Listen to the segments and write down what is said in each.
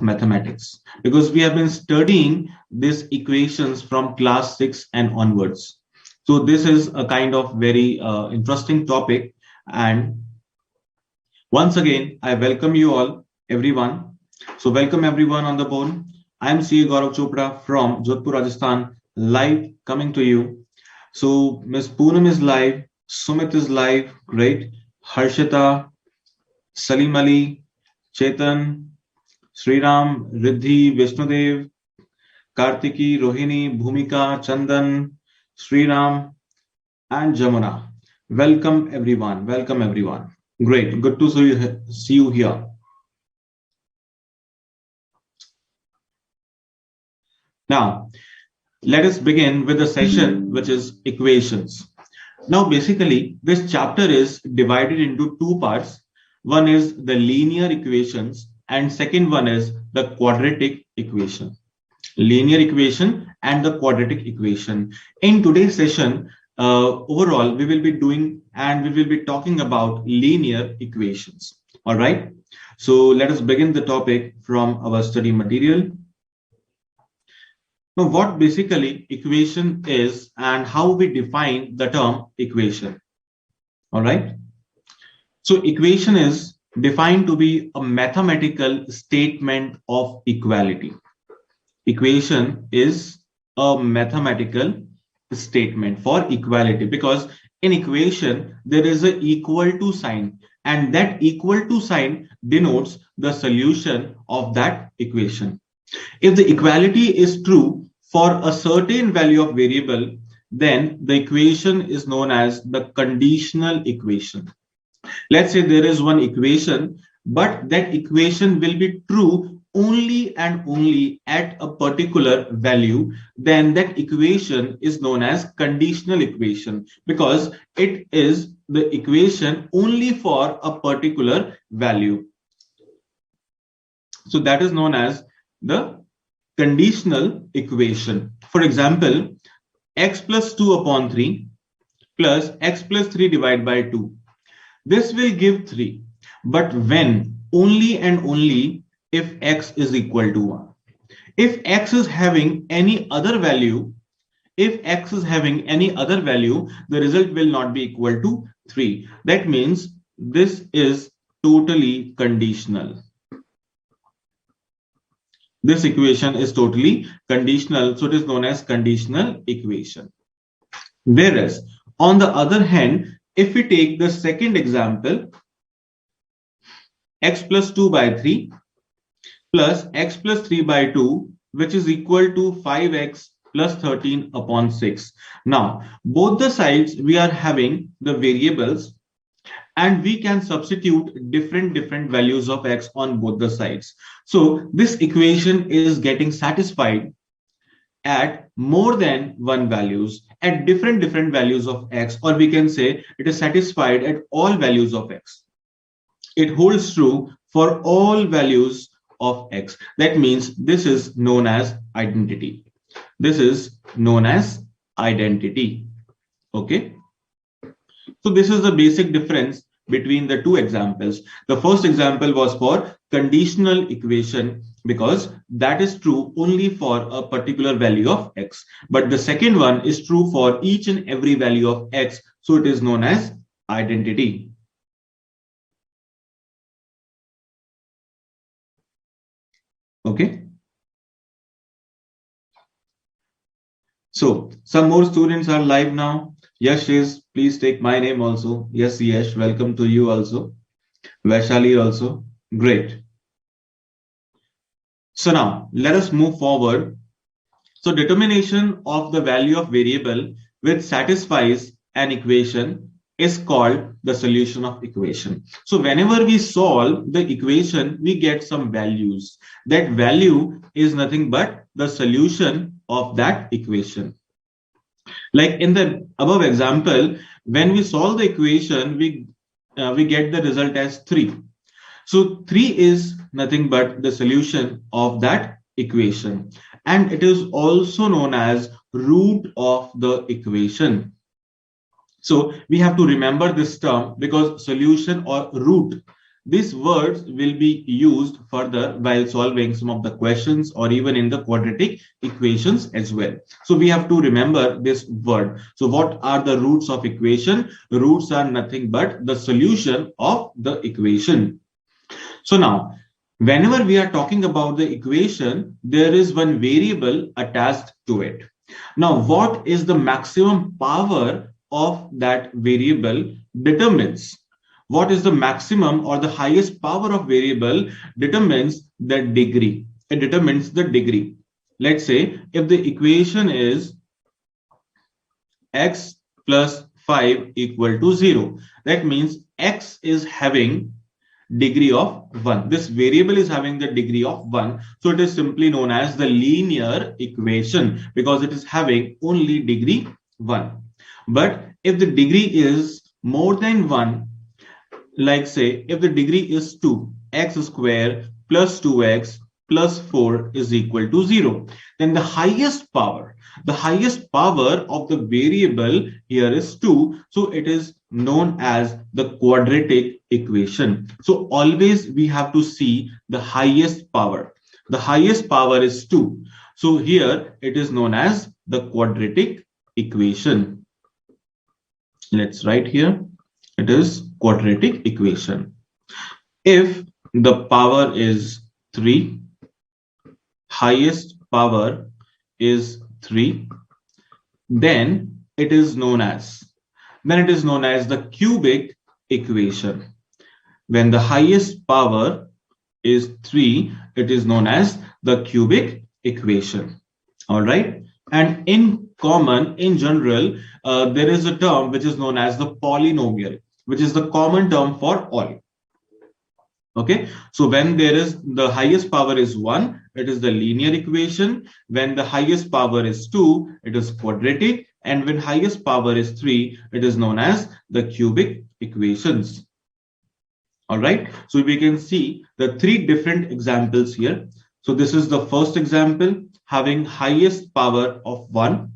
mathematics, because we have been studying these equations from class 6 and onwards. So this is a kind of very interesting topic. And once again, I welcome you all, everyone. So welcome everyone on the board. I am CA Gaurav Chopra from Jodhpur, Rajasthan, live coming to you. So Miss Poonam is live, Sumit is live, great. Harshita, Salim Ali, Chetan, Sriram, Riddhi, Vishnudev, Kartiki, Rohini, Bhumika, Chandan, Sriram, and Jamuna. Welcome everyone. Welcome everyone. Great. Good to see you here. Now, let us begin with the session which is equations. Now, basically, this chapter is divided into two parts. One is the linear equations, and second one is the quadratic equation. Linear equation and the quadratic equation. In today's session, overall, we will be doing and we will be talking about linear equations. All right. So let us begin the topic from our study material. Now, what basically equation is and how we define the term equation. All right. So equation is defined to be a mathematical statement of equality. Equation is a mathematical statement for equality, because in equation there is a equal to sign, and that equal to sign denotes the solution of that equation. If the equality is true for a certain value of variable, then the equation is known as the conditional equation. Let's say there is one equation, but that equation will be true only and only at a particular value, then that equation is known as conditional equation, because it is the equation only for a particular value. So that is known as the conditional equation. For example, x plus 2 upon 3 plus x plus 3 divided by 2. This will give 3, but when? Only and only if x is equal to 1. If x is having any other value, the result will not be equal to 3. That means this is totally conditional. This equation is totally conditional, so it is known as conditional equation. Whereas, on the other hand, if we take the second example, x plus 2 by 3 plus x plus 3 by 2, which is equal to 5x plus 13 upon 6. Now, both the sides we are having the variables, and we can substitute different values of x on both the sides. So this equation is getting satisfied at more than one values, at different values of x, or we can say it is satisfied at all values of x. It holds true for all values of x. That means this is known as identity. This is known as identity. Okay. So this is the basic difference between the two examples. The first example was for conditional equation, because that is true only for a particular value of x. But the second one is true for each and every value of x. So it is known as identity. Okay. So some more students are live now. Yash is, please take my name also. Yes, Yash, welcome to you also. Vaishali also. Great. So now let us move forward. So determination of the value of variable which satisfies an equation is called the solution of equation. So whenever we solve the equation, we get some values. That value is nothing but the solution of that equation. Like in the above example, when we solve the equation, we get the result as 3. So 3 is nothing but the solution of that equation, and it is also known as root of the equation. So we have to remember this term, because solution or root these words will be used further while solving some of the questions or even in the quadratic equations as well. So we have to remember this word. So what are the roots of equation? Roots are nothing but the solution of the equation. So now, whenever we are talking about the equation, there is one variable attached to it. Now, what is the maximum power of that variable determines what is the maximum or the highest power of variable determines the degree. It determines the degree. Let's say if the equation is x plus 5 equal to 0, that means x is having degree of 1. This variable is having the degree of 1. So it is simply known as the linear equation because it is having only degree 1. But if the degree is more than 1, like say if the degree is 2, x square plus 2x plus 4 is equal to 0, then the highest power of the variable here is 2. So it is known as the quadratic equation. So always we have to see the highest power. The highest power is 2. So here it is known as the quadratic equation. Let's write here. It is quadratic equation. If the power is 3, highest power is 3, then it is known as the cubic equation. When the highest power is 3, it is known as the cubic equation. All right. And in general, there is a term which is known as the polynomial, which is the common term for all. Okay, so when there is the highest power is 1, it is the linear equation. When the highest power is 2, it is quadratic. And when highest power is 3, it is known as the cubic equations. All right, so we can see the 3 different examples here. So this is the first example having highest power of 1.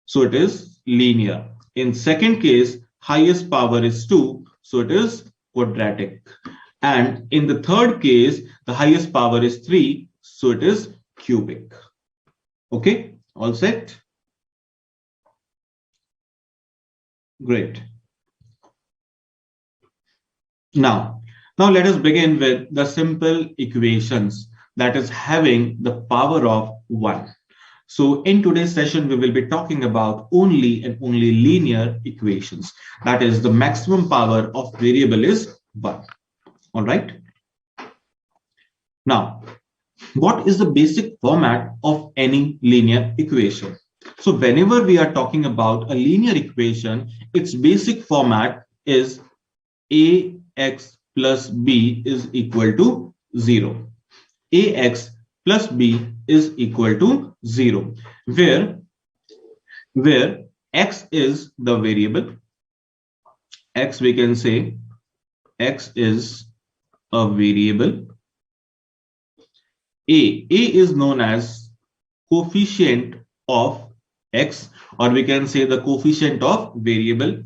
So it is linear. In second case, highest power is 2. So it is quadratic. And in the third case, the highest power is 3. So it is cubic. Okay, all set? Great. Now let us begin with the simple equations that is having the power of 1. So in today's session, we will be talking about only and only linear equations. That is the maximum power of variable is 1. All right. Now, what is the basic format of any linear equation? So whenever we are talking about a linear equation, its basic format is ax plus b is equal to 0. Ax plus b is equal to 0, where x is the variable. X, we can say x is a variable. A is known as coefficient of x, or we can say the coefficient of variable,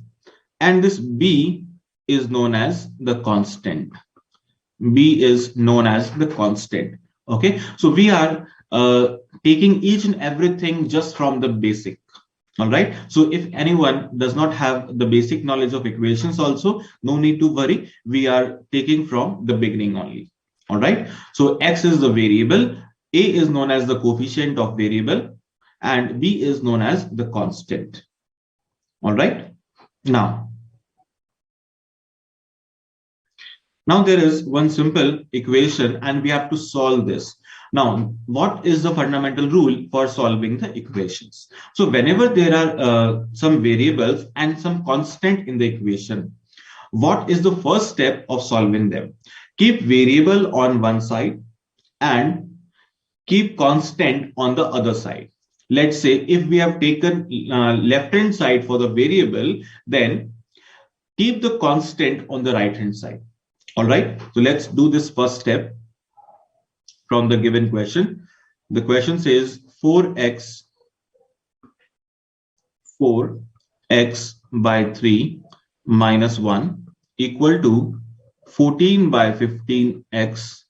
and this b is known as the constant. B is known as the constant. Okay, so we are taking each and everything just from the basic. All right, so if anyone does not have the basic knowledge of equations also, no need to worry, we are taking from the beginning only. All right, so x is the variable, a is known as the coefficient of variable, and b is known as the constant. All right, now there is one simple equation and we have to solve this. Now, what is the fundamental rule for solving the equations? So whenever there are some variables and some constant in the equation, what is the first step of solving them? Keep variable on one side and keep constant on the other side. Let's say if we have taken left hand side for the variable, then keep the constant on the right hand side. All right, so let's do this first step from the given question. The question says 4x by 3 minus 1 equal to 14/15x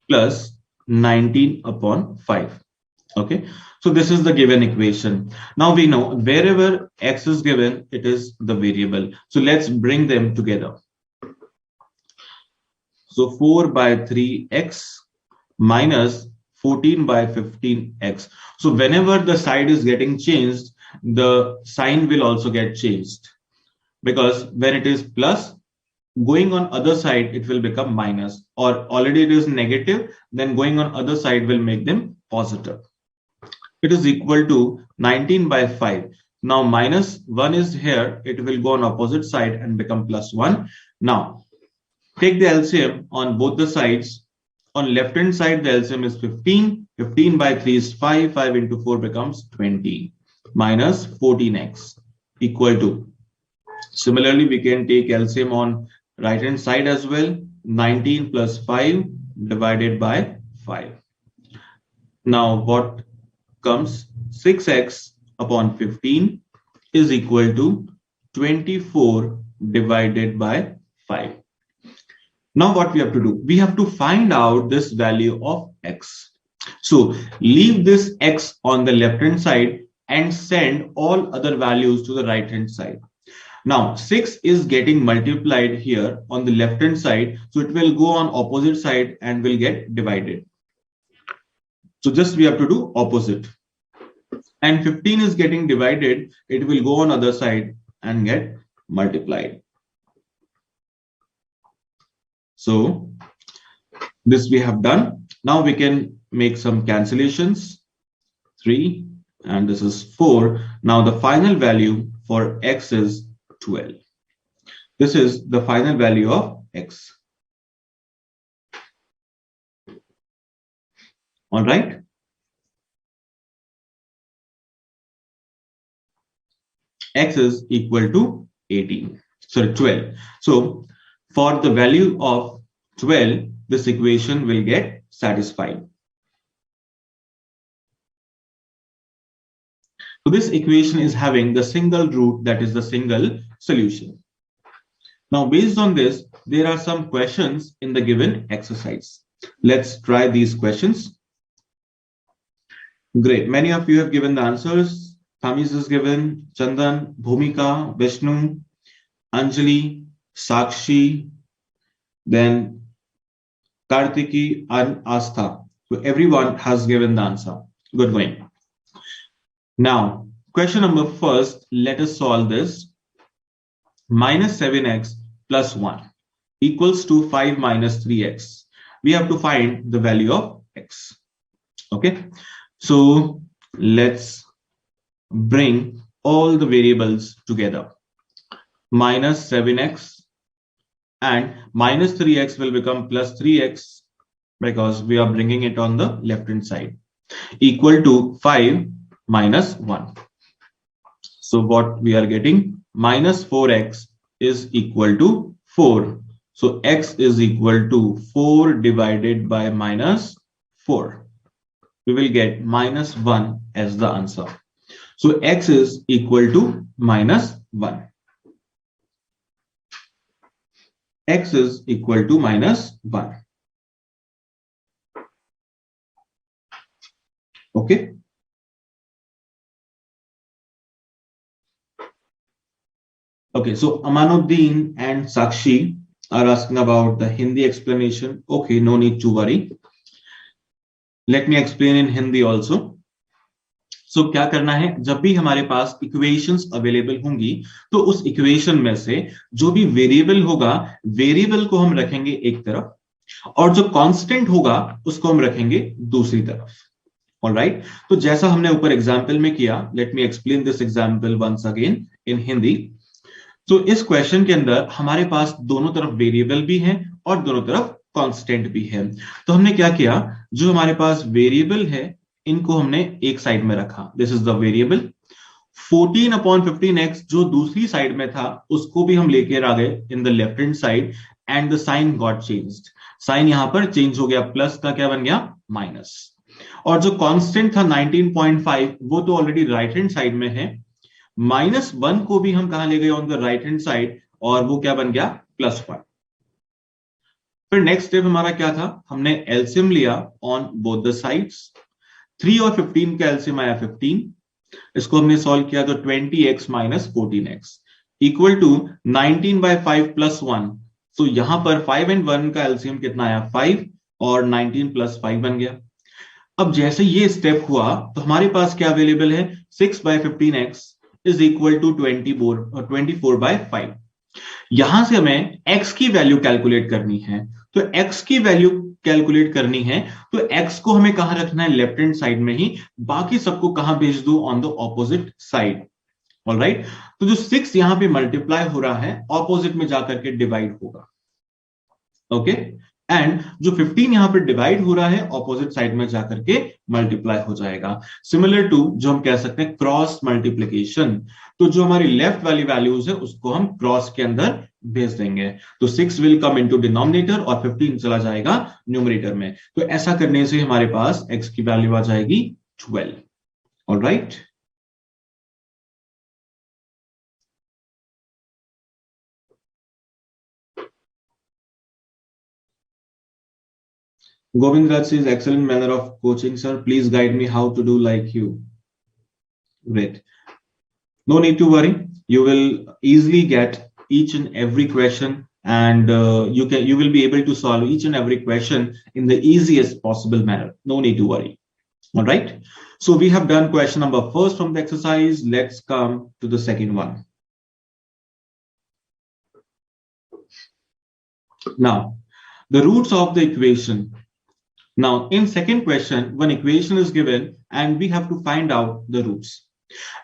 plus 19/5. Okay, so this is the given equation. Now we know wherever x is given, it is the variable. So let's bring them together. So 4/3x minus 14/15x. So whenever the side is getting changed, the sign will also get changed, because when it is plus, going on other side it will become minus, or already it is negative, then going on other side will make them positive. It is equal to 19/5. Now minus 1 is here, it will go on opposite side and become plus 1. Now take the LCM on both the sides. On left hand side, the LCM is 15. 15/3 is 5. 5 into 4 becomes 20. Minus 14x equal to. Similarly, we can take LCM on right hand side as well. 19 plus 5 divided by 5. Now what comes? 6x upon 15 is equal to 24 divided by 5. Now what we have to do? We have to find out this value of x. So leave this x on the left hand side and send all other values to the right hand side. Now 6 is getting multiplied here on the left hand side, so it will go on opposite side and will get divided. So just we have to do opposite. And 15 is getting divided, it will go on other side and get multiplied. So this we have done. Now we can make some cancellations. 3 and this is 4. Now the final value for x is 12. This is the final value of x. All right. X is equal to 18. Sorry, 12. So for the value of 12, this equation will get satisfied. So this equation is having the single root, that is the single solution. Now based on this, there are some questions in the given exercise. Let's try these questions. Great. Many of you have given the answers. Thamis is given, Chandan, Bhumika, Vishnu, Anjali, Sakshi, then Kartiki and Astha. So everyone has given the answer. Good going. Now, question number first, let us solve this. Minus 7x plus 1 equals to 5 minus 3x. We have to find the value of x. Okay, so let's bring all the variables together. Minus 7x and minus 3x will become plus 3x because we are bringing it on the left hand side, equal to 5 minus 1. So what we are getting, minus 4x is equal to 4. So x is equal to 4 divided by minus 4. We will get minus 1 as the answer. So x is equal to minus 1. X is equal to minus 1. Okay. Okay, so Amanuddin and Sakshi are asking about the Hindi explanation. Okay, no need to worry. Let me explain in Hindi also. So क्या करना है, जब भी हमारे पास equations available होंगी तो उस equation में से जो भी वेरिएबल होगा, वेरिएबल को हम रखेंगे एक तरफ और जो कांस्टेंट होगा उसको हम रखेंगे दूसरी तरफ. ऑलराइट, तो जैसा हमने ऊपर एग्जांपल में किया, let me explain this example once again in Hindi. तो इस क्वेश्चन के अंदर हमारे पास दोनों तरफ वेरिएबल भी हैं और दोनों तरफ कांस्टेंट भी है. तो हमने क्या किया, जो हमारे पास वेरिएबल है इनको हमने एक साइड में रखा. This is the variable. 14/15x जो दूसरी साइड में था उसको भी हम लेकर आ गए in the left hand side and the sign got changed. Sign यहां पर चेंज हो गया, प्लस का क्या बन गया, माइनस. और जो कांस्टेंट था 19.5 वो तो ऑलरेडी राइट हैंड साइड में है. -1 को भी हम कहां ले गए, on the right hand side, और वो क्या बन गया, +1. फिर नेक्स्ट स्टेप हमारा क्या था, हमने एलसीएम लिया ऑन बोथ द साइड्स। 3 और 15 का एलसीएम आया 15, इसको हमने सॉल्व किया तो 20x minus 14x equal to 19/5 plus 1। तो यहां पर 5 एंड 1 का एलसीएम कितना आया 5 और 19 प्लस 5 बन गया। अब जैसे ये स्टेप हुआ तो हमारे पास क्या अवेलेबल है, 6/15x इज इक्वल टू 24/5। यहां से हमें x की वैल्यू कैलकुलेट करनी है। तो x की वैल्यू कैलकुलेट करनी है तो x को हमें कहां रखना है, लेफ्ट हैंड साइड में ही, बाकी सबको कहां भेज दो, on the opposite side. Alright, तो जो 6 यहां पे मल्टीप्लाई हो रहा है ऑपोजिट में जाकर के डिवाइड होगा। ओके, एंड जो 15 यहां पे डिवाइड हो रहा है ऑपोजिट साइड में जाकर के मल्टीप्लाई हो जाएगा। सिमिलर टू जो हम कह सकते हैं क्रॉस मल्टीप्लीकेशन, तो जो हमारी लेफ्ट वाली वैल्यूज है उसको हम क्रॉस के अंदर भेज देंगे। तो 6 विल कम इनटू डिनोमिनेटर और 15 चला जाएगा न्यूमरेटर में। तो ऐसा करने से हमारे पास x की वैल्यू आ जाएगी 12। Alright, Govind Raj says, excellent manner of coaching, sir. Please guide me how to do like you. Great. No need to worry. You will easily get each and every question, and you will be able to solve each and every question in the easiest possible manner. No need to worry. All right. So we have done question number first from the exercise. Let's come to the second one. Now, the roots of the equation. Now, in second question, one equation is given and we have to find out the roots.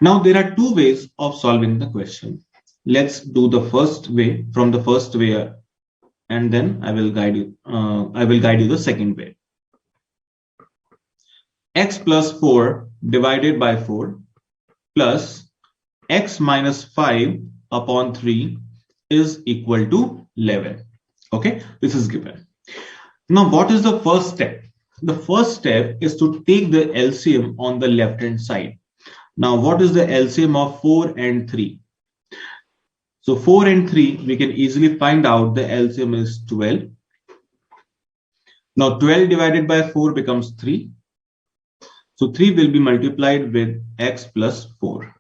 Now, there are two ways of solving the question. Let's do the first way, from the first way, and then I will guide you. The second way. X plus 4 divided by 4 plus x minus 5 upon 3 is equal to 11. Okay, this is given. Now, what is the first step? The first step is to take the LCM on the left hand side. Now, what is the LCM of 4 and 3? So 4 and 3, we can easily find out the LCM is 12. Now 12 divided by 4 becomes 3. So 3 will be multiplied with x plus 4.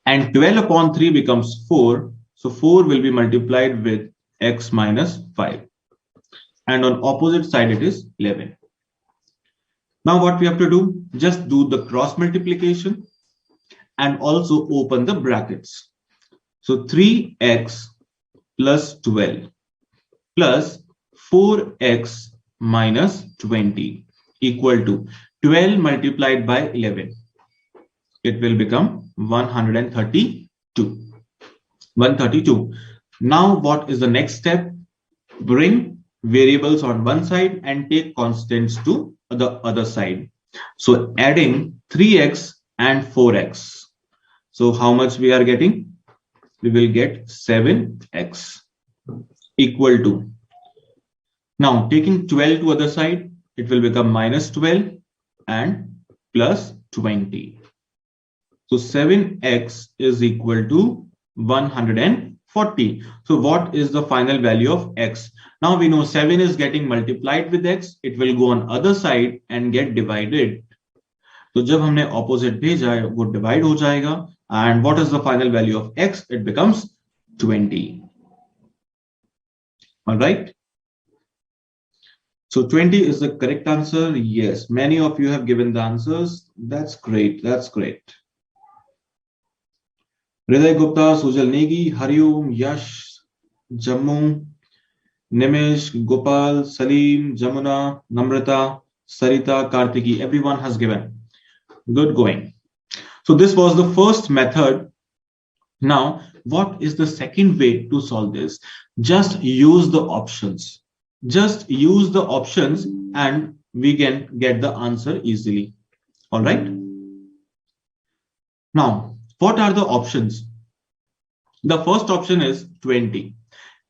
And 12 upon 3 becomes 4. So 4 will be multiplied with x minus 5. And on opposite side it is 11. Now what we have to do, just do the cross multiplication and also open the brackets. So 3x plus 12 plus 4x minus 20 equal to 12 multiplied by 11. It will become 132. 132. Now what is the next step? Bring variables on one side and take constants to the other side. So adding 3x and 4x. So how much we are getting? We will get 7x equal to. Now taking 12 to other side, it will become minus 12 and plus 20. So 7x is equal to 140. So what is the final value of x? Now we know 7 is getting multiplied with x. It will go on other side and get divided. तो जब हमने opposite भेजा है वो divide हो जाएगा. And what is the final value of x? It becomes 20. All right. So 20 is the correct answer. Yes, many of you have given the answers. That's great. That's great. Hriday Gupta, Sujal Negi, Hariom, Yash, Jammu, Nimish, Gopal, Salim, Jamuna, Namrata, Sarita, Kartiki. Everyone has given. Good going. So this was the first method. Now, what is the second way to solve this? Just use the options. Just use the options and we can get the answer easily. All right. Now, what are the options? The first option is 20.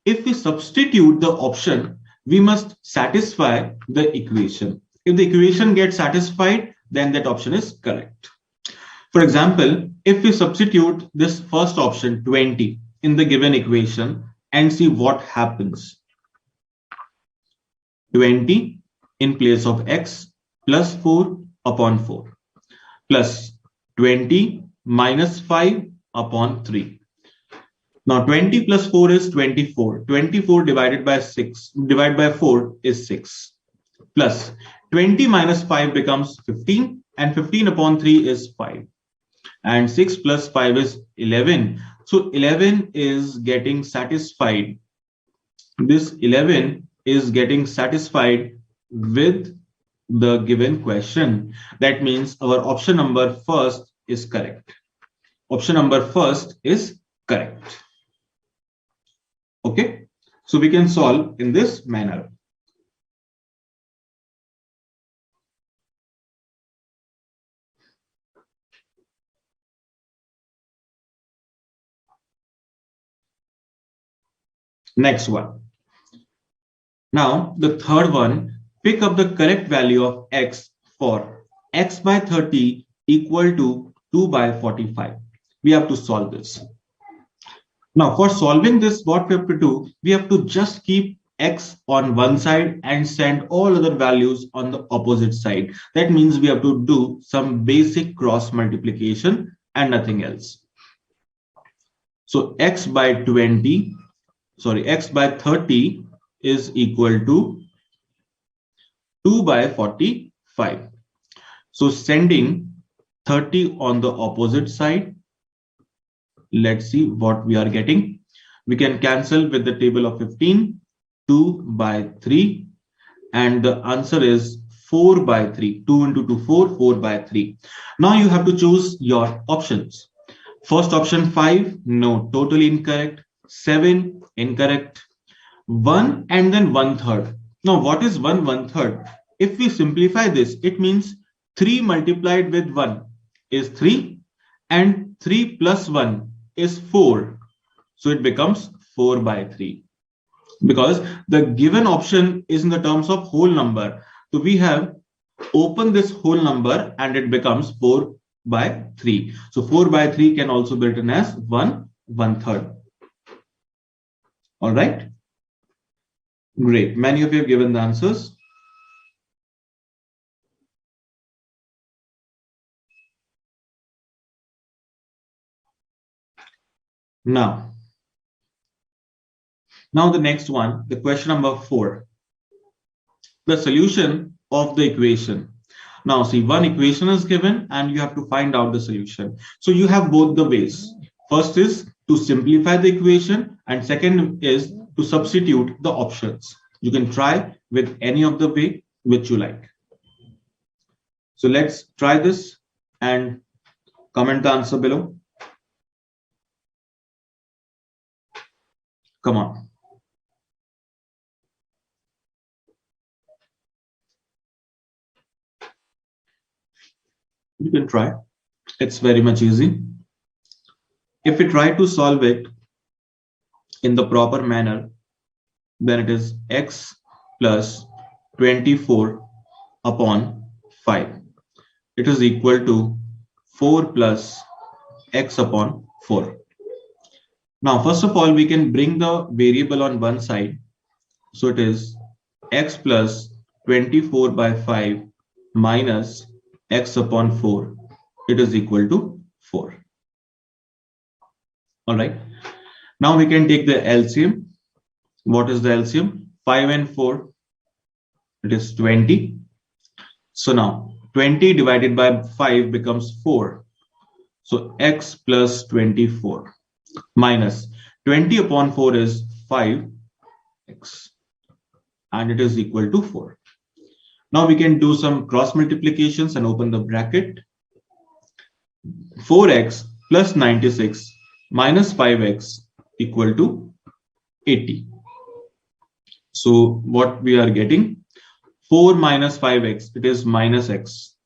If we substitute the option, we must satisfy the equation. If the equation gets satisfied, then that option is correct. For example, if we substitute this first option 20 in the given equation and see what happens. 20 in place of x plus 4 upon 4 plus 20 minus 5 upon 3. Now 20 plus 4 is 24. 24 divided by 4 is 6 plus 20 minus 5 becomes 15 and 15 upon 3 is 5 and 6 plus 5 is 11. So 11 is getting satisfied. This 11 is getting satisfied with the given question. That means our option number first is correct. Option number first is correct. Okay, so we can solve in this manner. Next one. Now the third one, pick up the correct value of x for x by 30 equal to 2 by 45. We have to solve this. Now for solving this, what we have to do, we have to just keep x on one side and send all other values on the opposite side. That means we have to do some basic cross multiplication and nothing else. So x by 30 is equal to 2 by 45. So sending 30 on the opposite side, let's see what we are getting. We can cancel with the table of 15, 2 by 3, and the answer is 4 by 3. 2 into 2, 4, 4 by 3. Now you have to choose your options. First option 5, no, totally incorrect. 7, incorrect. 1 and then 1/3. Now what is 1/3? If we simplify this, it means 3 multiplied with 1 is 3 and 3 plus 1 is 4. So it becomes 4 by 3 because the given option is in the terms of whole number. So we have opened this whole number and it becomes 4 by 3. So 4 by 3 can also be written as 1/3. All right. Great. Many of you have given the answers. Now the next one, the question number 4, the solution of the equation. Now see, one equation is given and you have to find out the solution. So you have both the ways. First is to simplify the equation and second is to substitute the options. You can try with any of the way which you like. So let's try this and comment the answer below. Come on. You can try. It's very much easy. If we try to solve it in the proper manner, then it is x plus 24 upon 5. It is equal to 4 plus x upon 4. Now, first of all, we can bring the variable on one side. So it is x plus 24 by 5 minus x upon 4. It is equal to 4. All right. Now we can take the LCM. What is the LCM? 5 and 4. It is 20. So now 20 divided by 5 becomes 4. So x plus 24 minus 20 upon 4 is 5x and it is equal to 4. Now we can do some cross multiplications and open the bracket. 4x plus 96 minus 5x equal to 80. So what we are getting, 4 minus 5x, it is minus x,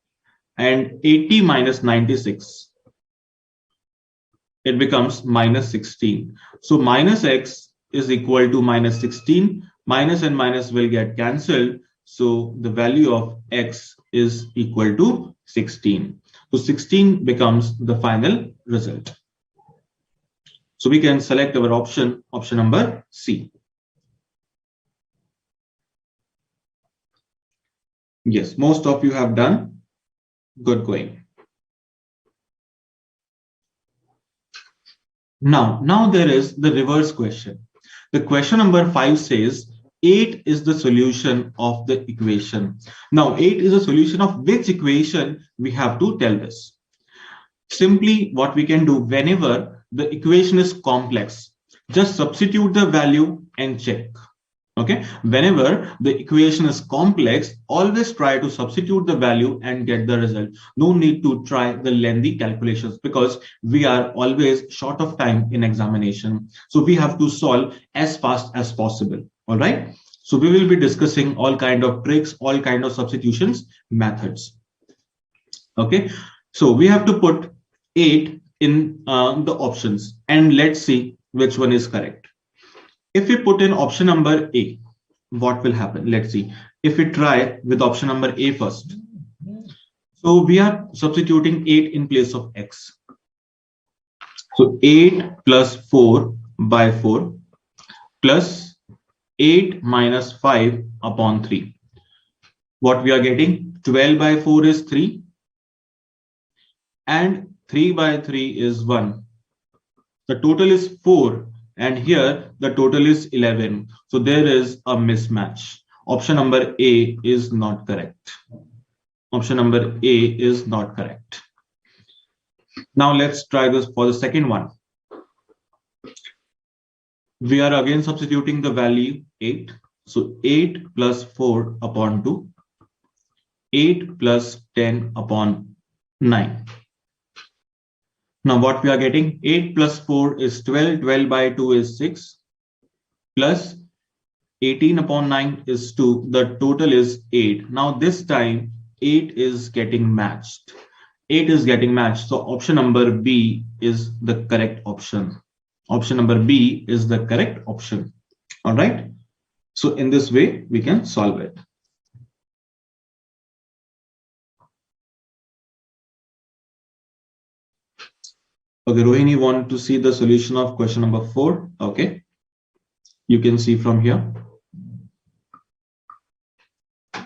and 80 minus 96, it becomes minus 16. So minus x is equal to minus 16. Minus and minus will get cancelled. So the value of x is equal to 16. So 16 becomes the final result. So we can select our option number C. Yes, most of you have done. Good going. Now there is the reverse question. The question number 5 says 8 is the solution of the equation. Now 8 is a solution of which equation? We have to tell this. Simply what we can do, whenever the equation is complex, just substitute the value and check. Okay, whenever the equation is complex, always try to substitute the value and get the result. No need to try the lengthy calculations, because we are always short of time in examination, so we have to solve as fast as possible. All right, so we will be discussing all kind of tricks, all kind of substitutions methods. Okay, so we have to put 8 in the options, and let's see which one is correct. If we put in option number A, what will happen? Let's see. If we try with option number A first. So we are substituting 8 in place of x. So 8 plus 4 by 4 plus 8 minus 5 upon 3. What we are getting? 12 by 4 is 3. And 3 by 3 is 1. The total is 4. And here the total is 11. So there is a mismatch. Option number A is not correct. Option number A is not correct. Now let's try this for the second one. We are again substituting the value 8. So 8 plus 4 upon 2. 8 plus 10 upon 9. Now what we are getting? 8 plus 4 is 12. 12 by 2 is 6. Plus 18 upon 9 is 2. The total is 8. Now this time 8 is getting matched. 8 is getting matched. So option number B is the correct option. Option number B is the correct option. All right. So in this way, we can solve it. Okay, Rohini, want to see the solution of question number 4? Okay. You can see from here. So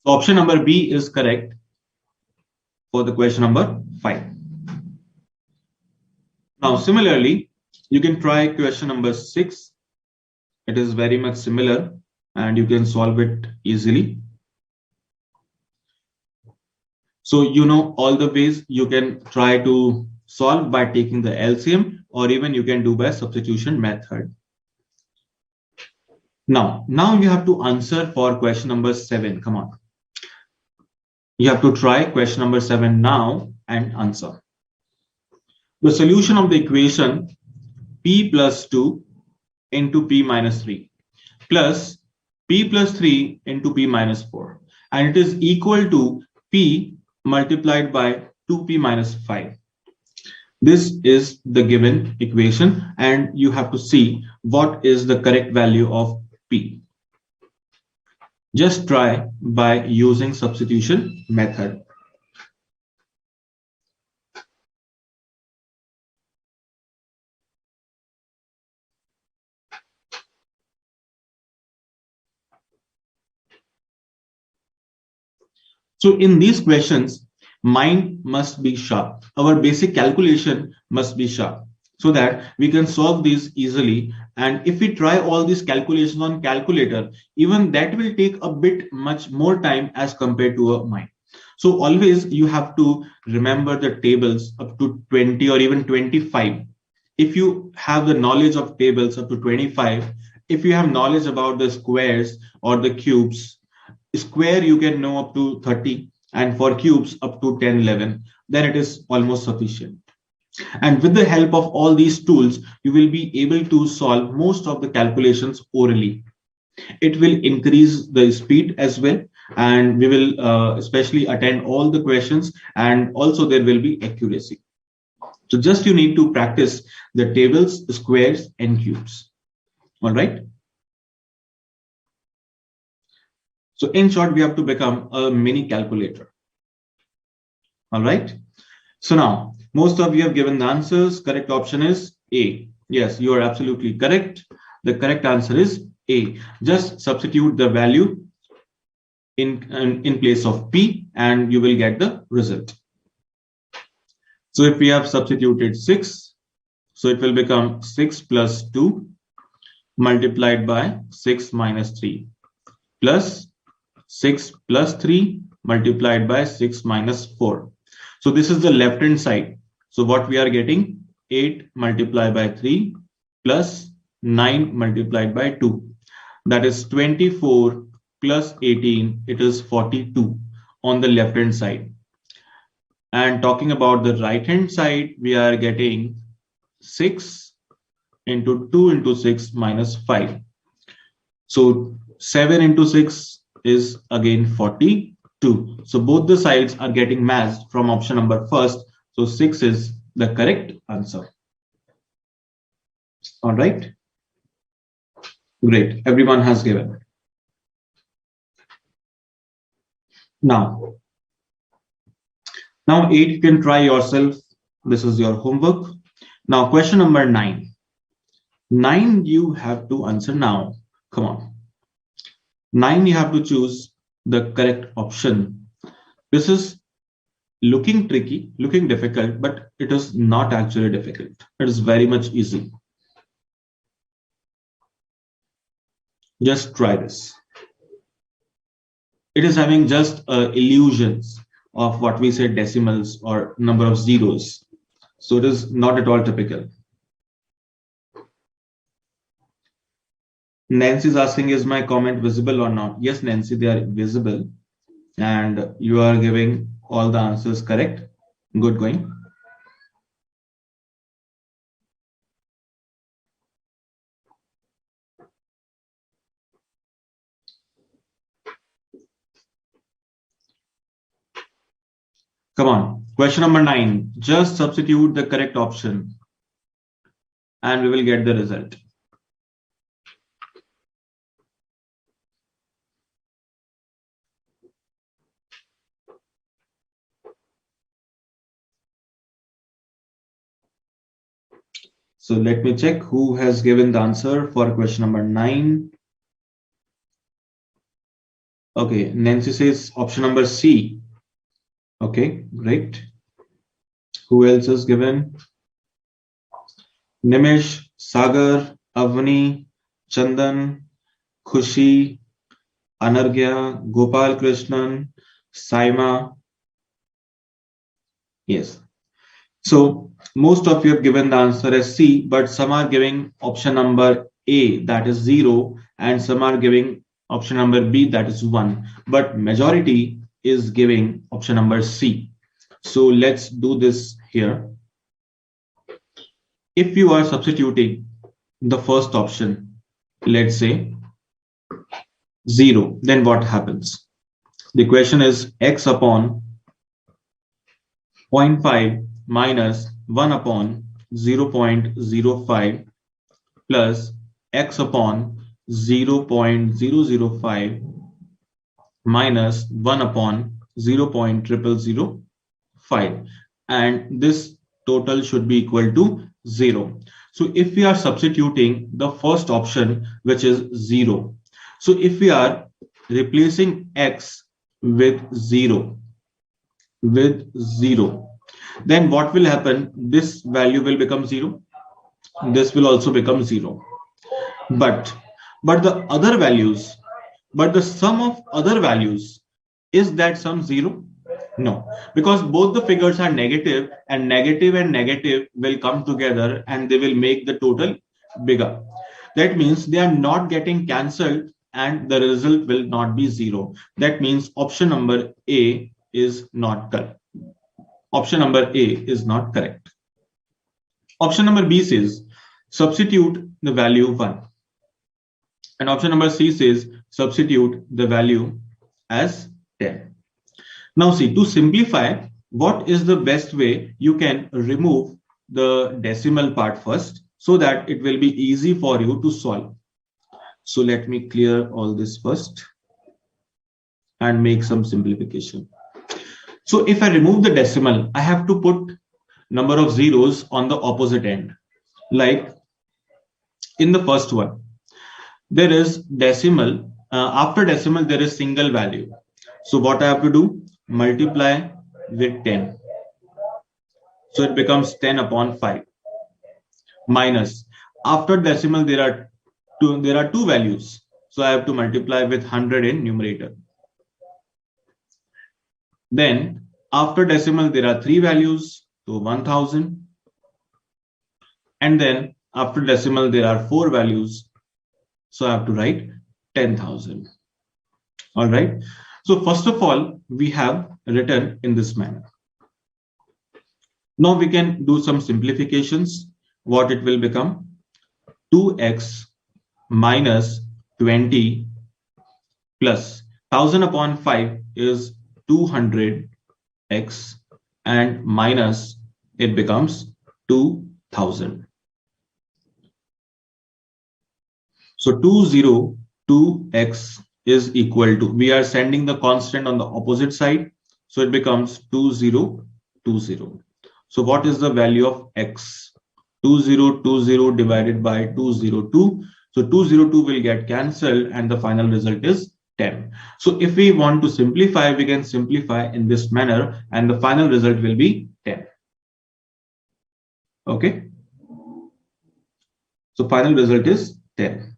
option number B is correct for the question number 5. Now, similarly, you can try question number 6. It is very much similar and you can solve it easily. So you know all the ways you can try to solve by taking the LCM, or even you can do by substitution method. Now you have to answer for question number 7. Come on. You have to try question number 7 now and answer. The solution of the equation p plus 2 into p minus 3 plus p plus 3 into p minus 4, and it is equal to p multiplied by 2p minus 5. This is the given equation, and you have to see what is the correct value of p. Just try by using substitution method. So in these questions, mind must be sharp. Our basic calculation must be sharp so that we can solve these easily. And if we try all these calculations on calculator, even that will take a bit much more time as compared to a mind. So always you have to remember the tables up to 20 or even 25. If you have the knowledge of tables up to 25, if you have knowledge about the squares or the cubes, square you can know up to 30, and for cubes up to 10, 11, then it is almost sufficient. And with the help of all these tools, you will be able to solve most of the calculations orally. It will increase the speed as well, and we will especially attend all the questions, and also there will be accuracy. So just you need to practice the tables, squares, and cubes. All right. So in short, we have to become a mini calculator. All right. So now most of you have given the answers. Correct option is A. Yes, you are absolutely correct. The correct answer is A. Just substitute the value in place of P and you will get the result. So if we have substituted 6, so it will become 6 plus 2 multiplied by 6 minus 3 plus 6 plus 3 multiplied by 6 minus 4. So this is the left hand side. So what we are getting, 8 multiplied by 3 plus 9 multiplied by 2. That is 24 plus 18. It is 42 on the left hand side. And talking about the right hand side, we are getting 6 into 2 into 6 minus 5. So 7 into 6 is again 42. So both the sides are getting matched from option number first. So 6 is the correct answer. All right. Great. Everyone has given. Now 8, you can try yourself. This is your homework. Now question number 9. 9 you have to answer now. Come on. 9 you have to choose the correct option. This is looking tricky, looking difficult, but it is not actually difficult. It is very much easy. Just try this. It is having just illusions of what we say decimals or number of zeros. So it is not at all typical. Nancy is asking, is my comment visible or not? Yes, Nancy, they are visible. And you are giving all the answers correct. Good going. Come on. Question number 9. Just substitute the correct option and we will get the result. So let me check who has given the answer for question number 9. Okay, Nancy says option number C. Okay, great. Who else has given? Nimish, Sagar, Avni, Chandan, Khushi, Anargya, Gopal Krishnan, Saima. Yes. So most of you have given the answer as C, but some are giving option number A, that is 0, and some are giving option number B, that is 1. But majority is giving option number C. So let's do this here. If you are substituting the first option, let's say 0, then what happens? The question is x upon 0.5 minus 1 upon 0.05 plus x upon 0.005 minus 1 upon 0.0005, and this total should be equal to 0. So if we are substituting the first option, which is 0, so if we are replacing x with 0, then what will happen? This value will become 0. This will also become 0. But the other values, but the sum of other values, is that sum 0? No, because both the figures are negative, and negative will come together and they will make the total bigger. That means they are not getting cancelled and the result will not be 0. That means option number A is not correct. Option number A is not correct. Option number B says substitute the value 1. And option number C says substitute the value as 10. Now see, to simplify, what is the best way? You can remove the decimal part first so that it will be easy for you to solve. So let me clear all this first and make some simplification. So if I remove the decimal, I have to put number of zeros on the opposite end. Like in the first one, there is decimal. After decimal, there is single value. So what I have to do? Multiply with 10. So it becomes 10 upon 5 minus. After decimal, there are two values. So I have to multiply with 100 in numerator. Then after decimal, there are three values. So 1000. And then after decimal, there are four values. So I have to write 10,000. All right. So first of all, we have written in this manner. Now we can do some simplifications. What it will become? 2x minus 20 plus 1000 upon 5 is 200x and minus it becomes 2000. So 202x is equal to, we are sending the constant on the opposite side. So it becomes 2020. So what is the value of x? 2020 divided by 202. So 202 will get cancelled and the final result is 10. So if we want to simplify, we can simplify in this manner and the final result will be 10. Okay. So final result is 10.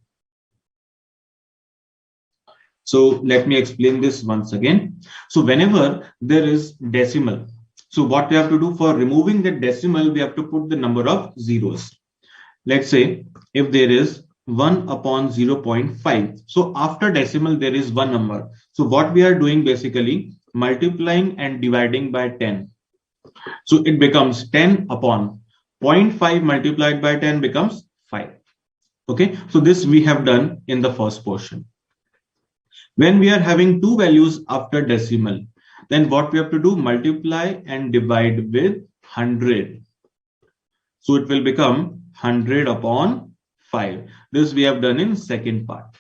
So let me explain this once again. So whenever there is decimal, so what we have to do for removing the decimal, we have to put the number of zeros. Let's say if there is 1 upon 0.5. So after decimal, there is one number. So what we are doing basically multiplying and dividing by 10. So it becomes 10 upon 0.5 multiplied by 10 becomes 5. Okay. So this we have done in the first portion. When we are having two values after decimal, then what we have to do? Multiply and divide with 100. So it will become 100 upon 5. This we have done in second part.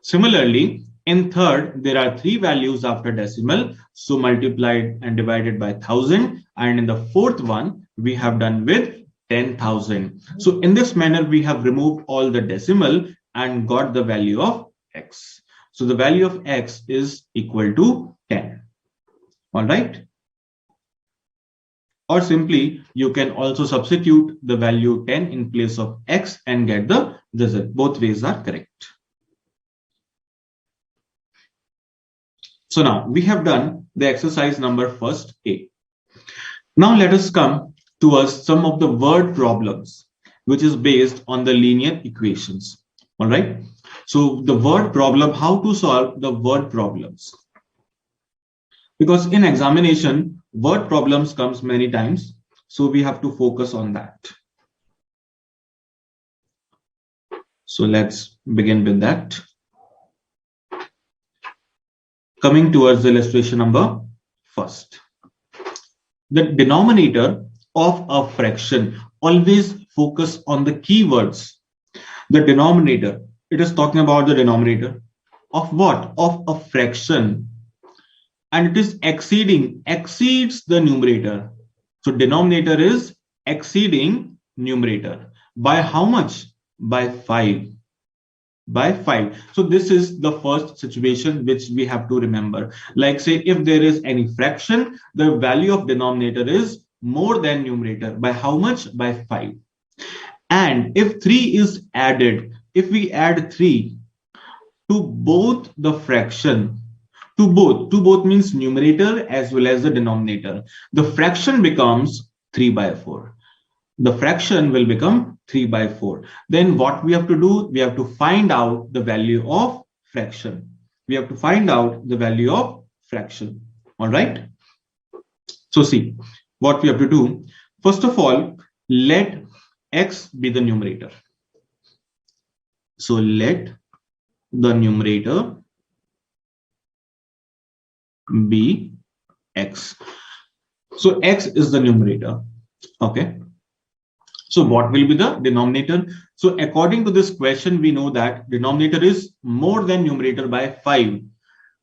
Similarly, in third, there are three values after decimal. So multiplied and divided by 1000. And in the fourth one, we have done with 10,000. So in this manner, we have removed all the decimal and got the value of x. So the value of x is equal to 10. All right. Or simply, you can also substitute the value 10 in place of x and get the result. Both ways are correct. So now we have done the exercise number first A. Now let us come towards some of the word problems, which is based on the linear equations. All right. So the word problem, how to solve the word problems? Because in examination, word problems comes many times. So we have to focus on that. So let's begin with that. Coming towards the illustration number first. The denominator of a fraction, always focus on the keywords. The denominator, it is talking about the denominator of what? Of a fraction. And it is exceeds the numerator. So denominator is exceeding numerator. By how much? By 5. By 5. So this is the first situation which we have to remember. Like say if there is any fraction, the value of denominator is more than numerator. By how much? By 5. And if 3 is added, if we add 3 to both the fraction, to both means numerator as well as the denominator, the fraction becomes 3 by 4. The fraction will become 3 by 4. Then what we have to do? We have to find out the value of fraction. We have to find out the value of fraction. All right. So see what we have to do. First of all, let x be the numerator. So let the numerator be x. So x is the numerator. Okay. So what will be the denominator? So according to this question, we know that denominator is more than numerator by 5.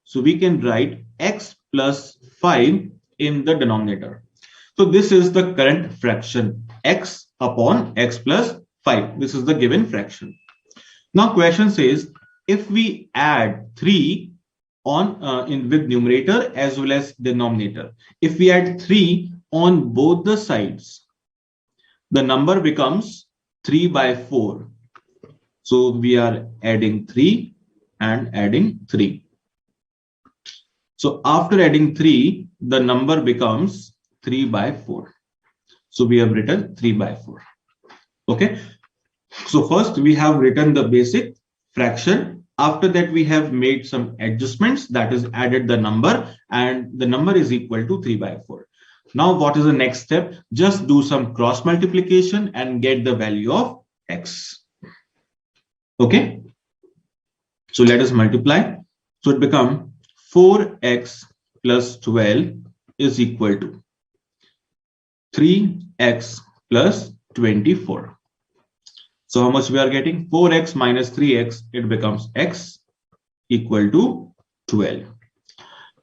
So we can write x plus 5 in the denominator. So this is the current fraction, x upon x plus 5. This is the given fraction. Now question says, if we add 3 on in with numerator as well as denominator. If we add 3 on both the sides, the number becomes 3 by 4. So we are adding 3 and adding 3. So after adding 3, the number becomes 3 by 4. So we have written 3 by 4. Okay. So first we have written the basic fraction. After that, we have made some adjustments, that is added the number, and the number is equal to 3 by 4. Now, what is the next step? Just do some cross multiplication and get the value of x. Okay. So let us multiply. So it becomes 4x plus 12 is equal to 3x plus 24. So how much we are getting? 4x minus 3x, it becomes x equal to 12.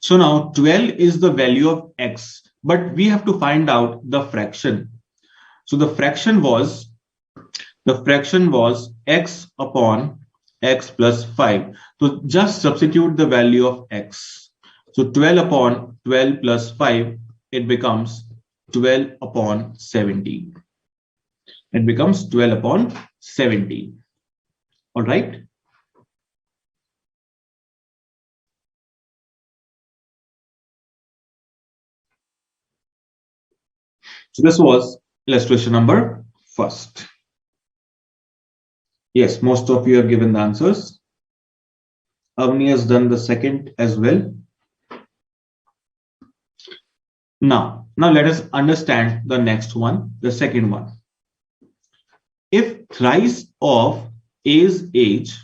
So now 12 is the value of x, but we have to find out the fraction. So the fraction was x upon x plus 5. So just substitute the value of x. So 12 upon 12 plus 5, it becomes 12 upon 17. It becomes 12 upon 17. All right. So this was illustration number first. Yes, most of you have given the answers. Avni has done the second as well. Now let us understand the next one, the second one. If thrice of A's age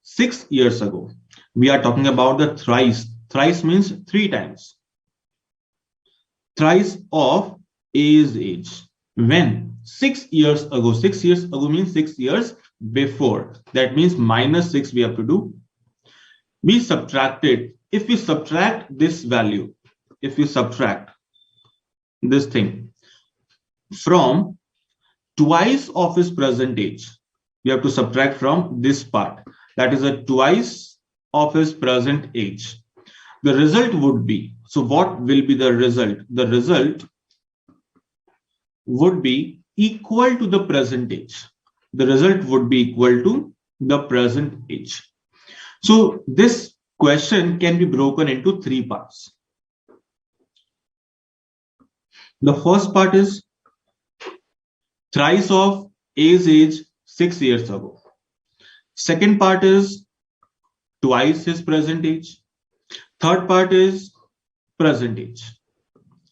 6 years ago, we are talking about the thrice. Thrice means 3 times. Thrice of A's age. When? 6 years ago. 6 years ago means 6 years before. That means minus 6 we have to do. We subtracted. If we subtract this value, if we subtract this thing from twice of his present age, we have to subtract from this part. That is a twice of his present age. The result would be, so what will be the result? The result would be equal to the present age. The result would be equal to the present age. So this question can be broken into 3 parts. The first part is thrice of A's age 6 years ago. Second part is twice his present age. Third part is present age.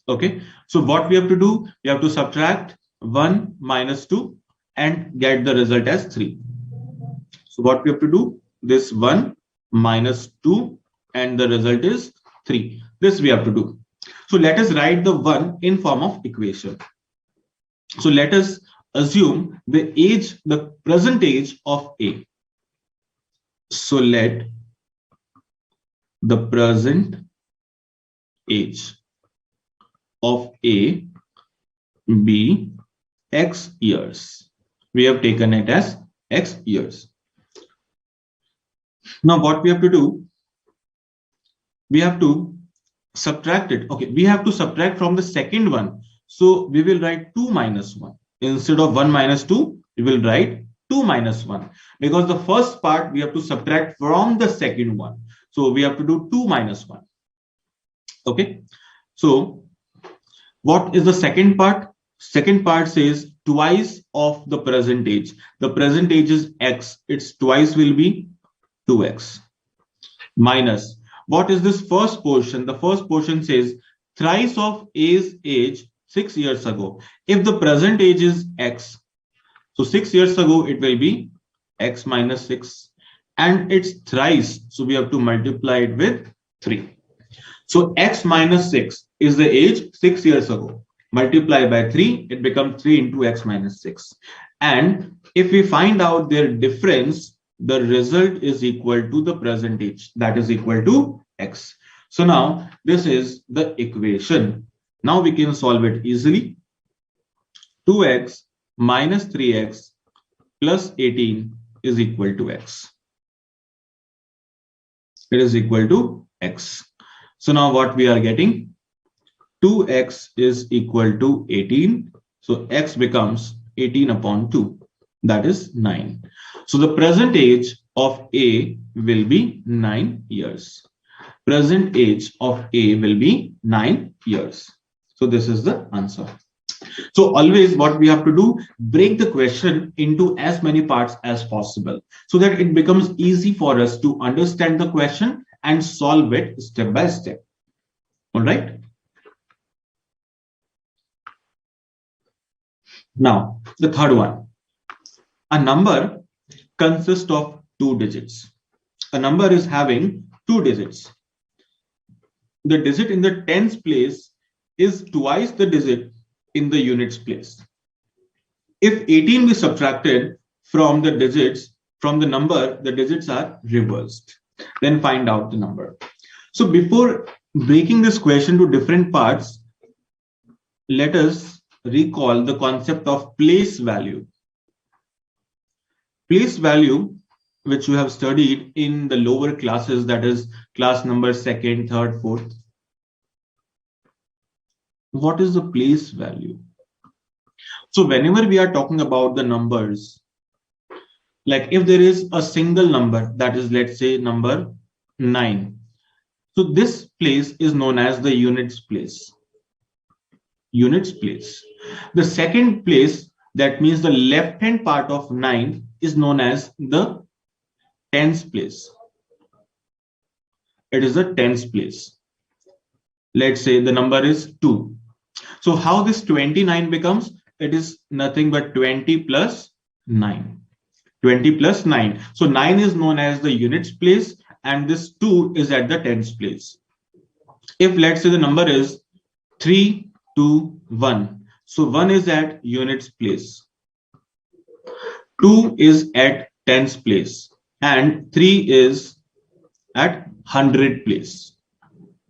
Okay. So what we have to do? We have to subtract 1 minus 2 and get the result as 3. So what we have to do? This 1 minus 2 and the result is 3. This we have to do. So let us write the 1 in form of equation. So let us assume the age, the present age of A. So let the present age of A be x years. We have taken it as x years. Now what we have to do? We have to subtract it. Okay, we have to subtract from the second one. So we will write 2 minus 1. Instead of 1 minus 2, we will write 2 minus 1. Because the first part we have to subtract from the second one. So we have to do 2 minus 1. Okay. So what is the second part? Second part says twice of the present age. The present age is x. Its twice will be 2x. Minus. What is this first portion? The first portion says thrice of A's age 6 years ago. If the present age is x, so 6 years ago it will be x minus 6. And it's thrice. So we have to multiply it with 3. So x minus 6 is the age 6 years ago. Multiply by 3, it becomes 3 into x minus 6. And if we find out their difference, the result is equal to the present age. That is equal to x. So now this is the equation. Now we can solve it easily. 2x minus 3x plus 18 is equal to x. It is equal to x. So now what we are getting? 2x is equal to 18. So x becomes 18 upon 2. That is 9. So the present age of A will be 9 years. Present age of A will be 9 years. So this is the answer. So always what we have to do, break the question into as many parts as possible so that it becomes easy for us to understand the question and solve it step by step. All right. Now, the third one. A number consists of two digits. A number is having two digits. The digit in the tens place is twice the digit in the units place. If 18 is subtracted from the digits, from the number, the digits are reversed. Then find out the number. So before breaking this question to different parts, let us recall the concept of place value. Place value, which you have studied in the lower classes, that is class number 2nd, 3rd, 4th. What is the place value? So whenever we are talking about the numbers, like if there is a single number, that is, let's say number 9. So this place is known as the units place. Units place. The second place, that means the left hand part of 9, is known as the tens place. It is the tens place. Let's say the number is 2. So how this 29 becomes? It is nothing but 20 plus 9. 20 plus 9. So 9 is known as the units place and this 2 is at the tens place. If let's say the number is 3, 2, 1. So 1 is at units place. 2 is at tens place and 3 is at 100 place.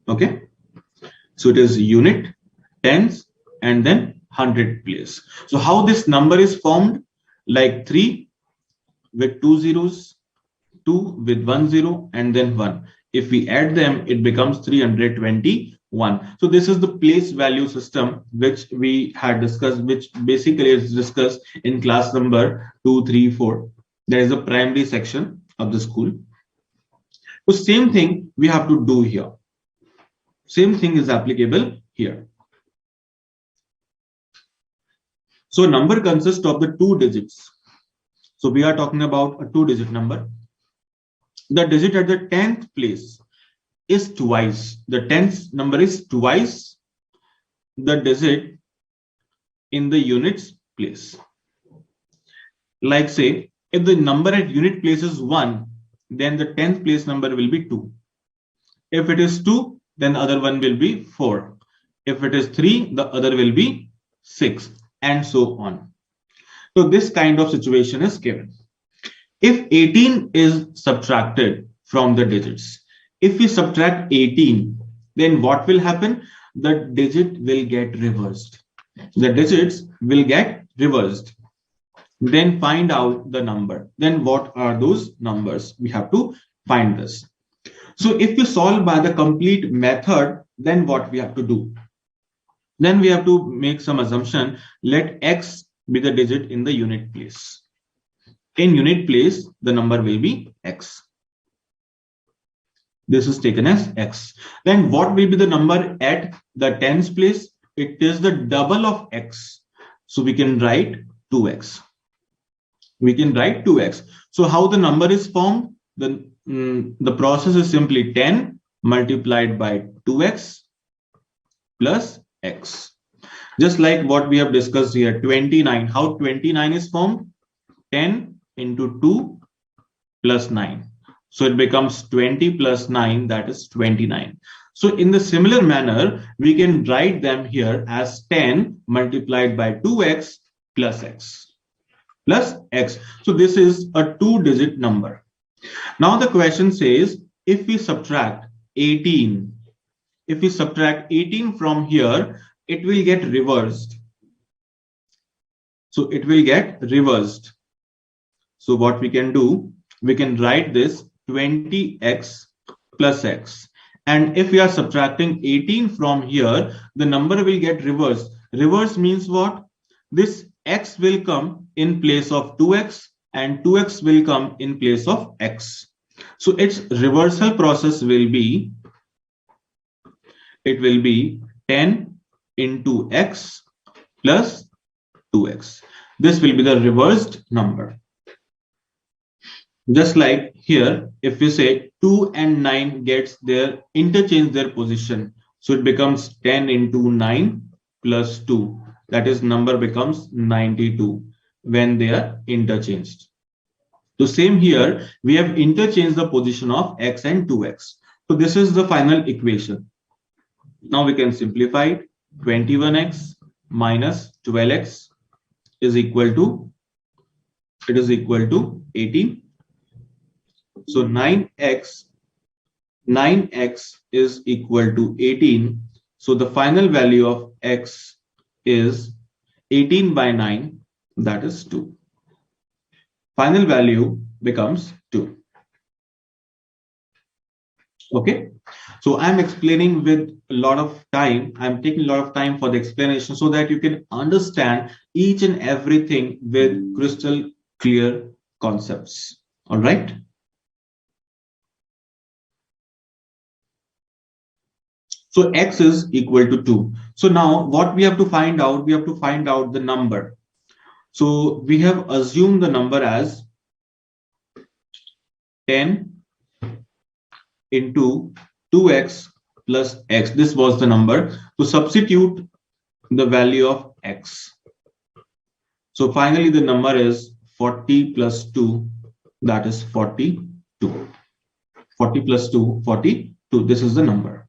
Okay. So it is unit, tens, and then 100 place. So how this number is formed? Like 3 with 2 zeros, 2 with 1 zero, and then 1. If we add them, it becomes 321. So this is the place value system which we had discussed, which basically is discussed in class number 2, 3, 4. There is a primary section of the school. So same thing we have to do here. Same thing is applicable here. So number consists of the two digits. So we are talking about a two-digit number. The digit at the 10th place is twice. The 10th number is twice the digit in the units place. Like say, if the number at unit place is 1, then the 10th place number will be 2. If it is 2, then the other one will be 4. If it is 3, the other will be 6, and so on. So this kind of situation is given. If 18 is subtracted from the digits, if we subtract 18, then what will happen? The digit will get reversed. The digits will get reversed. Then find out the number. Then what are those numbers? We have to find this. So if we solve by the complete method, then what we have to do? Then we have to make some assumption. Let x be the digit in the unit place. In unit place, the number will be x. This is taken as x. Then what will be the number at the tens place? It is the double of x. So we can write 2x. We can write 2x. So how the number is formed? The process is simply 10 multiplied by 2x plus x. Just like what we have discussed here, 29. How 29 is formed? 10 into 2 plus 9. So it becomes 20 plus 9, that is 29. So in the similar manner, we can write them here as 10 multiplied by 2x plus x. Plus x. So this is a two-digit number. Now the question says, if we subtract 18, if we subtract 18 from here, it will get reversed. So it will get reversed. So what we can do, we can write this 20x plus x. And if we are subtracting 18 from here, the number will get reversed. Reverse means what? This x will come in place of 2x and 2x will come in place of x. So its reversal process will be, it will be 10 into x plus 2x. This will be the reversed number. Just like here, if we say 2 and 9 gets their interchange their position, so it becomes 10 into 9 plus 2. That is, number becomes 92 when they are interchanged. So same here, we have interchanged the position of x and 2x. So this is the final equation. Now we can simplify it. 21x minus 12x is equal to, it is equal to 18. So 9x is equal to 18. So the final value of x is 18 by 9, that is 2. Final value becomes 2. Okay. So I'm explaining with a lot of time. I'm taking a lot of time for the explanation so that you can understand each and everything with crystal clear concepts. All right. So x is equal to 2. So now what we have to find out, we have to find out the number. So we have assumed the number as 10 into 2x plus x. This was the number. So substitute the value of x. So finally the number is 40 plus 2, that is 42. 40 plus 2, 42. This is the number.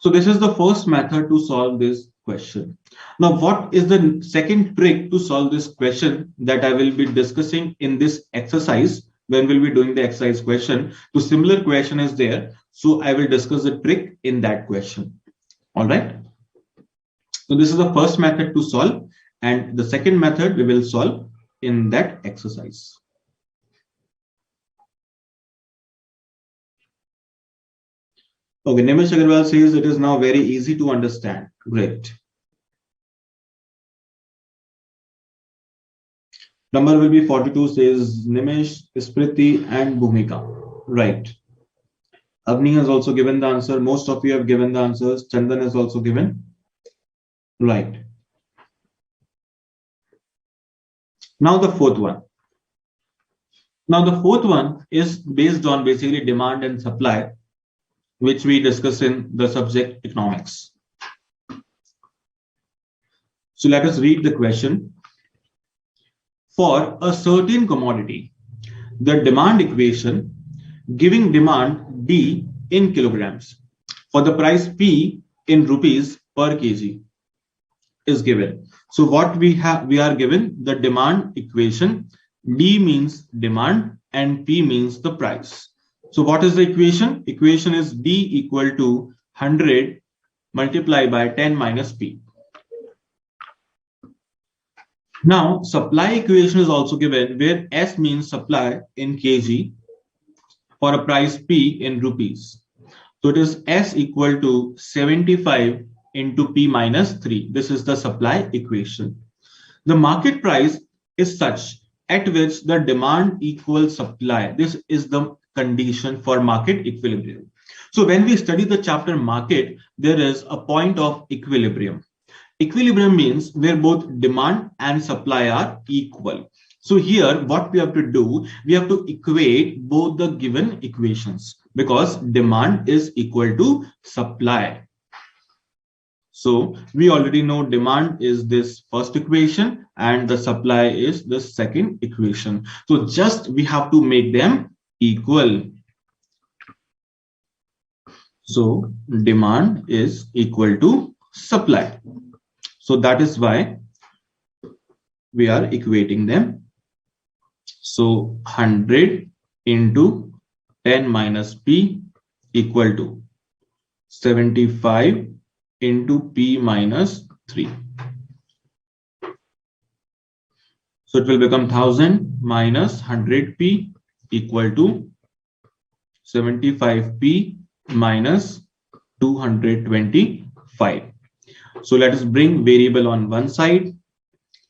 So this is the first method to solve this question. Now, what is the second trick to solve this question that I will be discussing in this exercise when we'll be doing the exercise question? So similar question is there. So I will discuss the trick in that question. All right. So this is the first method to solve, and the second method we will solve in that exercise. Okay, Nimish Agarwal says it is now very easy to understand. Great. Number will be 42, says Nimish, Spriti, and Bhumika. Right. Avni has also given the answer. Most of you have given the answers. Chandan has also given. Right. Now the fourth one. Now the fourth one is based on basically demand and supply, which we discuss in the subject economics. So let us read the question. For a certain commodity, the demand equation giving demand D in kilograms for the price P in rupees per kg is given. So what we are given the demand equation. D means demand and P means the price. So what is the equation? Equation is D equal to 100 multiplied by 10 minus P. Now supply equation is also given where S means supply in kg for a price P in rupees. So it is S equal to 75 into P minus 3. This is the supply equation. The market price is such at which the demand equals supply. This is the condition for market equilibrium. So when we study the chapter market, there is a point of equilibrium. Equilibrium means where both demand and supply are equal. So here what we have to do, we have to equate both the given equations because demand is equal to supply. So we already know demand is this first equation and the supply is the second equation. So just we have to make them equal. So demand is equal to supply. So that is why we are equating them. So 100 into 10 minus P equal to 75 into P minus 3. So it will become 1000 minus 100P equal to 75p minus 225. So let us bring variable on one side.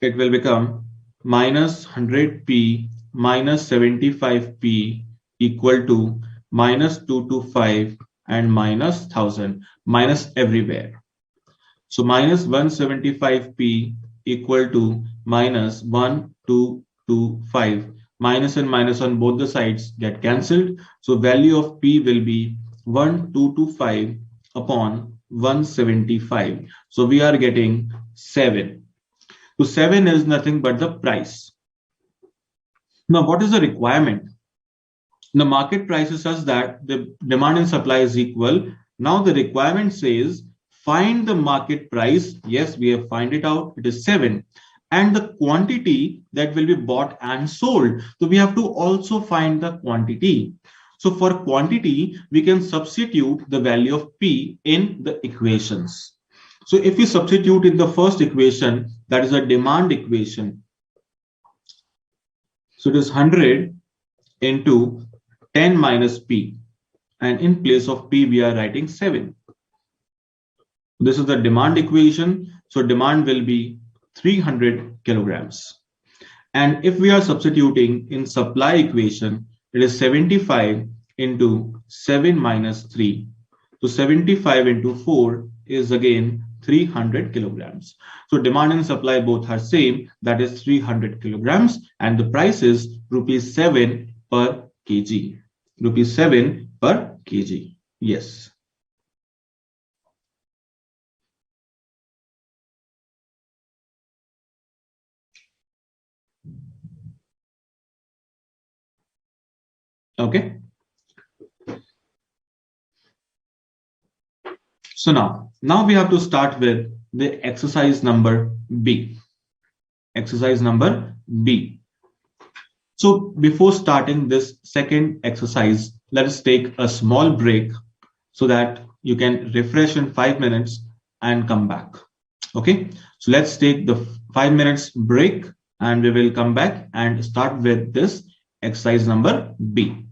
It will become minus 100p minus 75p equal to minus 225 and minus 1000, minus everywhere. So minus 175p equal to minus 1225. Minus and minus on both the sides get cancelled. So value of p will be 1225 upon 175. So we are getting 7. So 7 is nothing but the price. Now what is the requirement? The market price is such that the demand and supply is equal. Now the requirement says find the market price. Yes, we have find it out. It is 7. And the quantity that will be bought and sold. So we have to also find the quantity. So for quantity, we can substitute the value of P in the equations. So if we substitute in the first equation, that is a demand equation. So it is 100 into 10 minus P. And in place of P, we are writing 7. This is the demand equation. So demand will be 300 kilograms. And if we are substituting in supply equation, it is 75 into 7 minus 3. So 75 into 4 is again 300 kilograms. So demand and supply both are same, that is 300 kilograms, and the price is rupees 7 per kg. Rupees 7 per kg. Yes. Okay. So now we have to start with the exercise number B. Exercise number B. So before starting this second exercise, let us take a small break so that you can refresh in 5 minutes and come back. Okay, so let's take the 5 minutes break and we will come back and start with this exercise number B.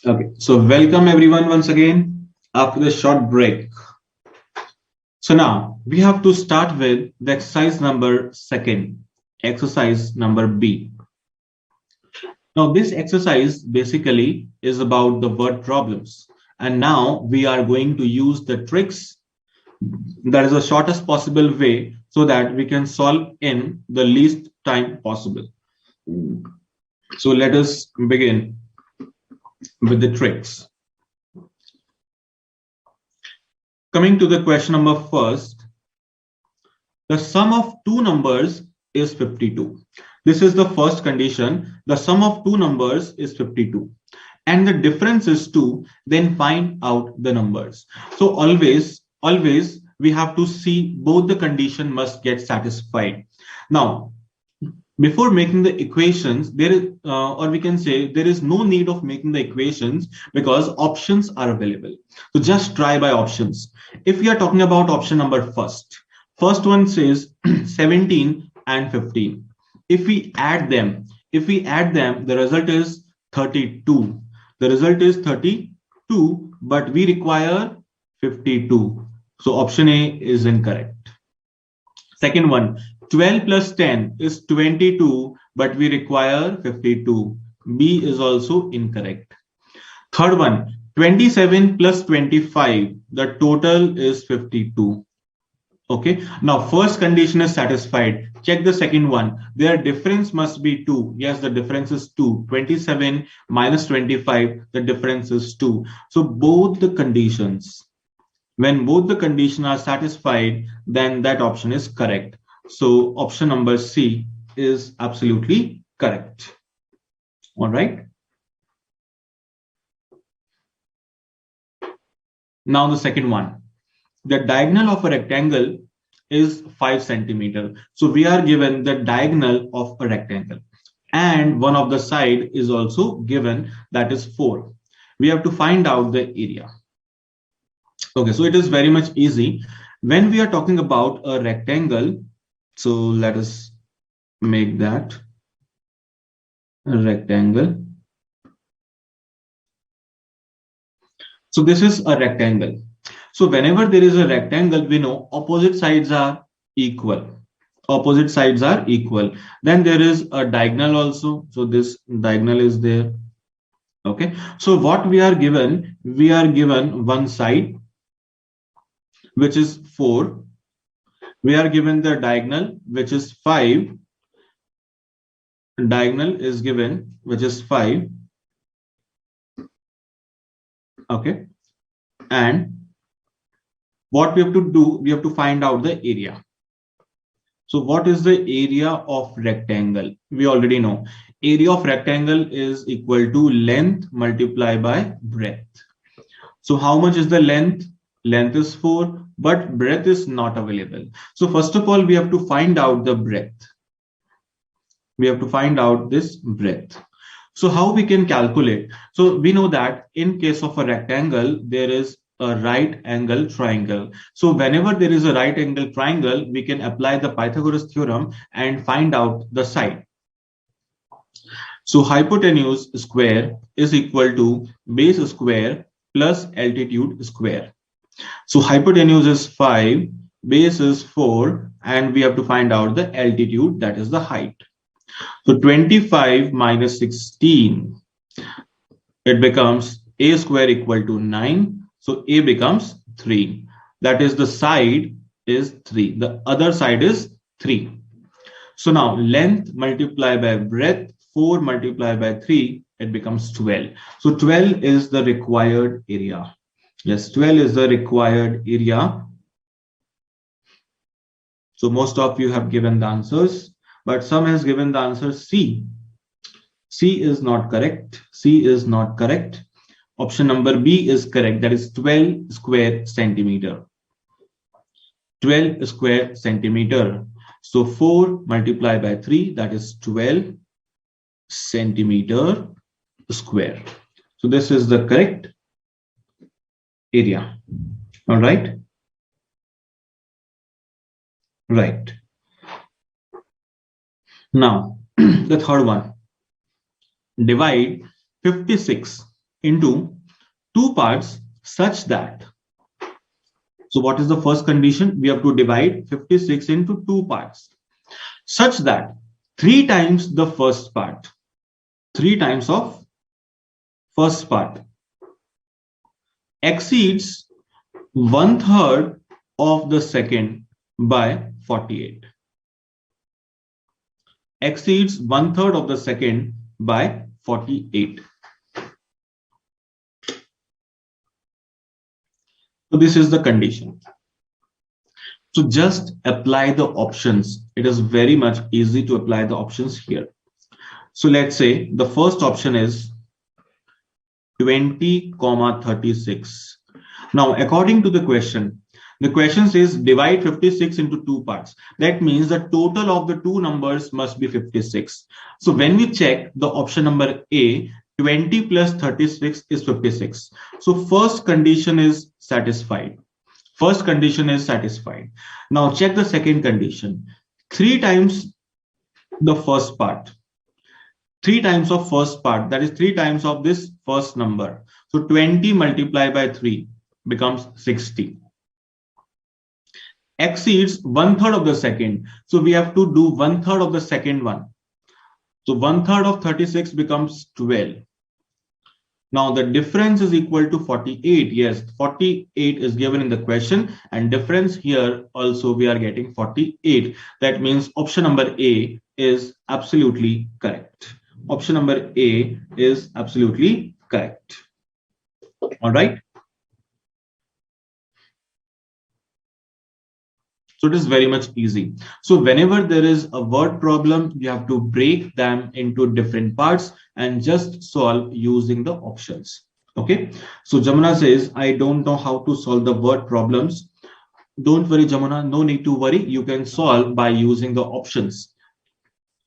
Okay, so welcome everyone once again after the short break. So now we have to start with the exercise number second, exercise number B. Now this exercise basically is about the word problems. And now we are going to use the tricks that is the shortest possible way so that we can solve in the least time possible. So let us begin with the tricks. Coming to the question number first, the sum of two numbers is 52. This is the first condition. The sum of two numbers is 52. And the difference is 2, then find out the numbers. So always we have to see both the condition must get satisfied. Now, before making the equations, there is, or we can say there is no need of making the equations because options are available. So just try by options. If we are talking about option number first one says 17 and 15. If we add them, the result is 32. The result is 32, but we require 52. So option A is incorrect. Second one, 12 plus 10 is 22, but we require 52. B is also incorrect. Third one, 27 plus 25, the total is 52. Okay, now first condition is satisfied. Check the second one. Their difference must be 2. Yes, the difference is 2. 27 minus 25, the difference is 2. So both the conditions, when both the conditions are satisfied, then that option is correct. So option number C is absolutely correct. All right. Now the second one. The diagonal of a rectangle is 5 centimeter. So we are given the diagonal of a rectangle. And one of the side is also given, that is 4. We have to find out the area. Okay, so it is very much easy. When we are talking about a rectangle, so let us make that a rectangle. So this is a rectangle. So whenever there is a rectangle, we know opposite sides are equal. Opposite sides are equal. Then there is a diagonal also. So this diagonal is there. Okay. So what we are given one side, which is 4. We are given the diagonal, which is 5. Diagonal is given, which is 5. Okay. And what we have to do, we have to find out the area. So what is the area of rectangle? We already know. Area of rectangle is equal to length multiplied by breadth. So how much is the length? Length is 4, but breadth is not available. So first of all, we have to find out the breadth. We have to find out this breadth. So how we can calculate? So we know that in case of a rectangle, there is a right angle triangle. So whenever there is a right angle triangle, we can apply the Pythagoras theorem and find out the side. So hypotenuse square is equal to base square plus altitude square. So hypotenuse is 5, base is 4, and we have to find out the altitude, that is the height. So 25 minus 16, it becomes a square equal to 9. So a becomes 3. That is the side is 3. The other side is 3. So now length multiplied by breadth, 4 multiplied by 3, it becomes 12. So 12 is the required area. Yes, 12 is the required area. So most of you have given the answers, but some has given the answer C. C is not correct. C is not correct. Option number B is correct. That is 12 square centimeter. 12 square centimeter. So 4 multiplied by 3, that is 12 centimeter square. So this is the correct area. All right. Right. Now, the third one. Divide 56 into two parts such that, so what is the first condition? We have to divide 56 into two parts such that 3 times the first part, 3 times of first part exceeds 1/3 of the second by 48. Exceeds 1/3 of the second by 48. So this is the condition. So just apply the options. It is very much easy to apply the options here. So let's say the first option is 20, 36. Now, according to the question says divide 56 into two parts. That means the total of the two numbers must be 56. So when we check the option number A, 20 plus 36 is 56. So first condition is satisfied. First condition is satisfied. Now check the second condition. 3 times the first part. 3 times of first part, that is 3 times of this first number. So 20 multiplied by 3 becomes 60. Exceeds 1/3 of the second. So we have to do 1/3 of the second one. So 1/3 of 36 becomes 12. Now the difference is equal to 48. Yes, 48 is given in the question, and difference here also we are getting 48. That means option number A is absolutely correct. Option number A is absolutely correct. All right. So it is very much easy. So whenever there is a word problem, you have to break them into different parts and just solve using the options. Okay. So Jamuna says, I don't know how to solve the word problems. Don't worry, Jamuna. No need to worry. You can solve by using the options.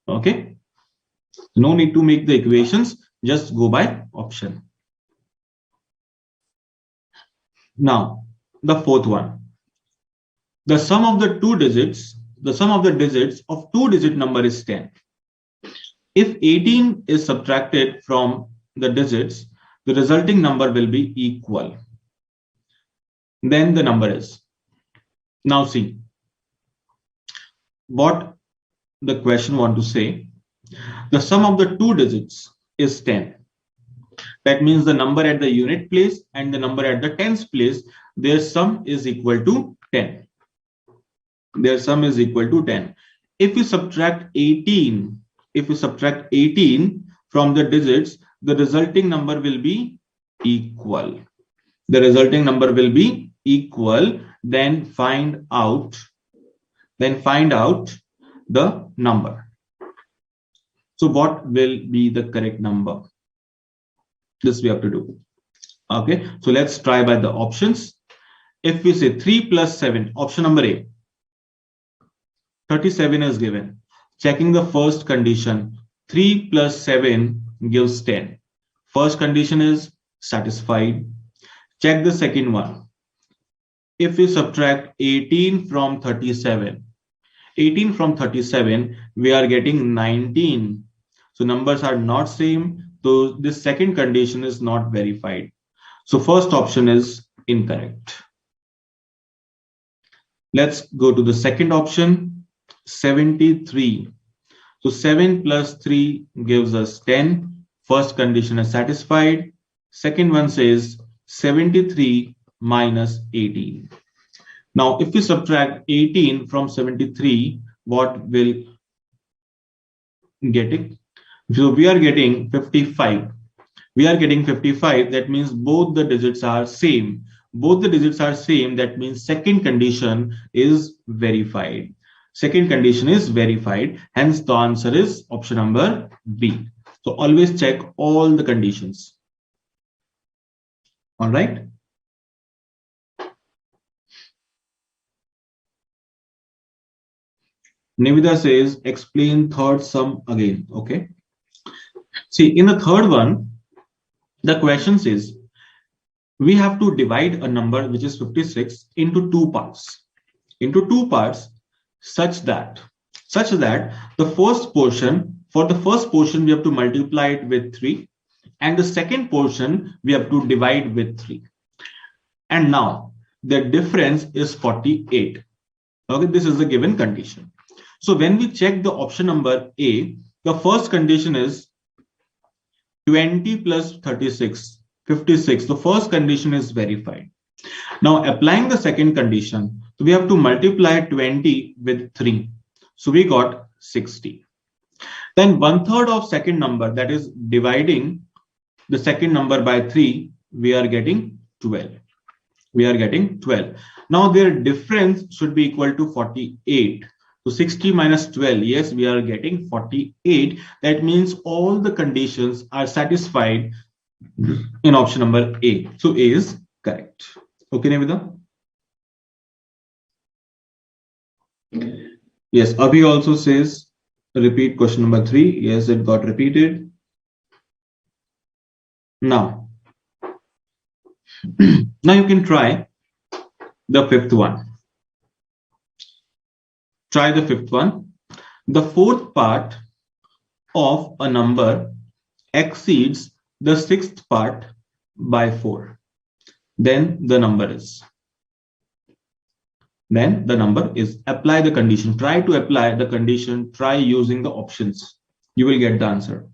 Okay. No need to make the equations. Just go by option. Now, the fourth one. The sum of the digits of two-digit number is 10. If 18 is subtracted from the digits, the resulting number will be equal. Then the number is. Now see what the question want to say. The sum of the two digits is 10. That means the number at the unit place and the number at the tens place, their sum is equal to 10. Their sum is equal to 10. If we subtract 18, from the digits, the resulting number will be equal. The resulting number will be equal. Then find out the number. So what will be the correct number? This we have to do. Okay, so let's try by the options. If we say 3 plus 7, option number A, 37 is given. Checking the first condition, 3 plus 7 gives 10. First condition is satisfied. Check the second one. If we subtract 18 from 37, we are getting 19. So numbers are not same. So this second condition is not verified. So first option is incorrect. Let's go to the second option, 73. So 7 plus 3 gives us 10. First condition is satisfied. Second one says 73 minus 18. Now, if we subtract 18 from 73, what will get it? So we are getting 55. That means both the digits are same. That means second condition is verified. Hence, the answer is option number B. So always check all the conditions. All right. Nivida says, explain third sum again. Okay. See, in the third one, the question says, we have to divide a number which is 56 into two parts. Such that the first portion, we have to multiply it with 3, and the second portion we have to divide with 3. And now the difference is 48. Okay, this is the given condition. So when we check the option number A, the first condition is 20 plus 36, 56. The first condition is verified. Now applying the second condition, so we have to multiply 20 with 3. So we got 60. Then 1/3 of second number, that is dividing the second number by 3, we are getting 12. We are getting 12. Now their difference should be equal to 48. So 60 minus 12, yes, we are getting 48. That means all the conditions are satisfied in option number A. So A is correct. Okay, Nivedha? Yes, Abhi also says repeat question number 3. Yes, it got repeated. Now, now you can try the fifth one. Try the fifth one. The fourth part of a number exceeds the sixth part by 4. Then the number is. Apply the condition. Try to apply the condition. Try using the options. You will get the answer.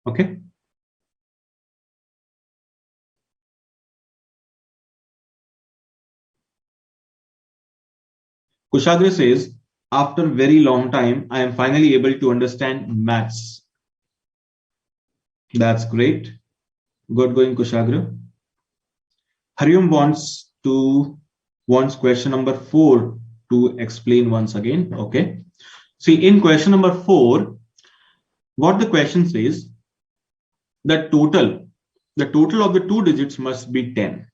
Okay. Kushagra says, after very long time, I am finally able to understand maths. That's great. Good going, Kushagra. Hariom wants question number 4 to explain once again. Okay. See, in question number 4, what the question says, the total of the two digits must be 10.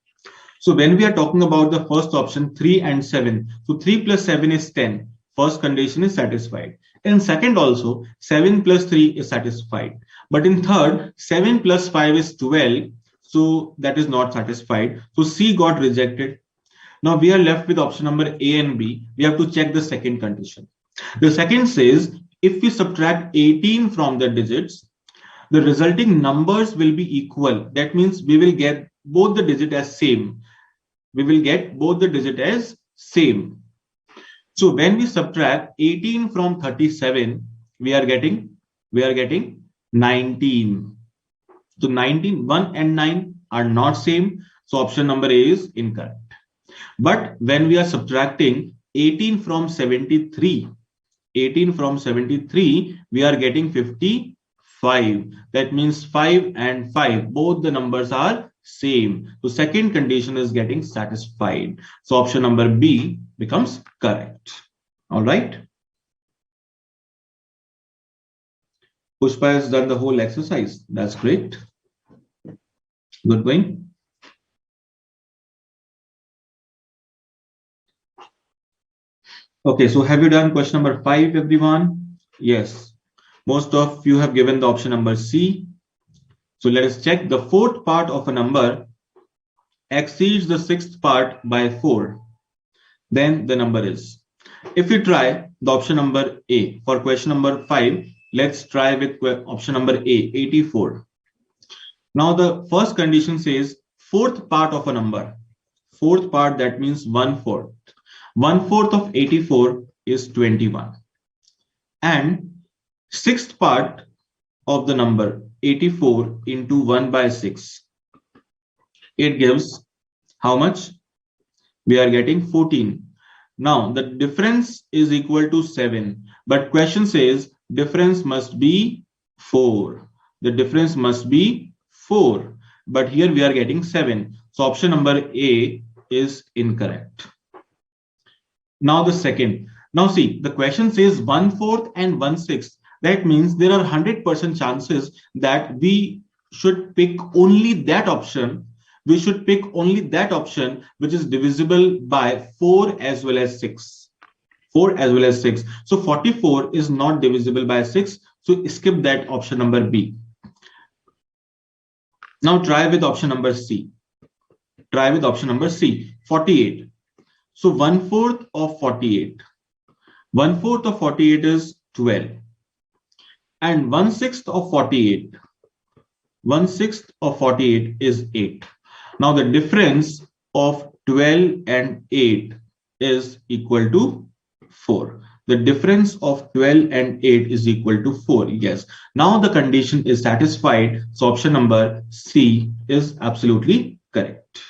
So when we are talking about the first option, 3 and 7, so 3 plus 7 is 10. First condition is satisfied. In second also, 7 plus 3 is satisfied. But in third, 7 plus 5 is 12. So that is not satisfied. So C got rejected. Now we are left with option number A and B. We have to check the second condition. The second says, if we subtract 18 from the digits, the resulting numbers will be equal. That means we will get both the digit as same. We will get both the digit as same. So when we subtract 18 from 37, we are getting 19. So 19, 1 and 9 are not same. So option number A is incorrect. But when we are subtracting 18 from 73, we are getting 55. That means 5 and 5, both the numbers are same. So second condition is getting satisfied. So option number B becomes correct. All right. Pushpa has done the whole exercise. That's great. Good going. Okay, so have you done question number 5, everyone? Yes. Most of you have given the option number C. So let us check. The fourth part of a number exceeds the sixth part by 4. Then the number is. If we try the option number A for question number 5, let's try with option number A, 84. Now the first condition says fourth part of a number. Fourth part, that means 1/4. 1/4 of 84 is 21. And sixth part of the number 84 into 1 by 6. It gives how much? We are getting 14. Now the difference is equal to 7. But question says difference must be 4. The difference must be 4. But here we are getting 7. So option number A is incorrect. Now the second. Now see, the question says 1/4 and 1/6. That means there are 100% chances that we should pick only that option. We should pick only that option which is divisible by 4 as well as 6. 4 as well as 6. So 44 is not divisible by 6. So skip that option number B. Now try with option number C. Try with option number C. 48. So 1/4 of 48. 1/4 of 48 is 12. And 1/6 of 48. 1/6 of 48 is 8. Now the difference of 12 and 8 is equal to 4. The difference of 12 and 8 is equal to 4. Yes. Now the condition is satisfied. So option number C is absolutely correct.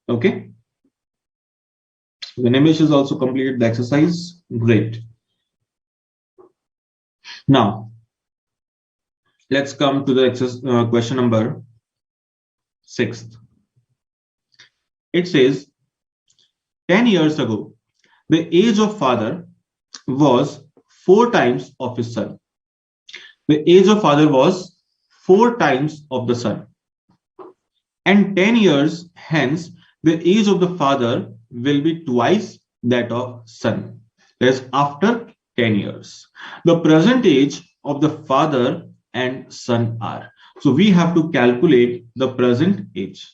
Okay. The Nimesh has also completed the exercise. Great. Now, let's come to the question number 6. It says, 10 years ago, the age of father was 4 times of his son. The age of father was 4 times of the son. And 10 years hence, the age of the father will be twice that of son. That is after 10 years. The present age of the father and son are. So we have to calculate the present age.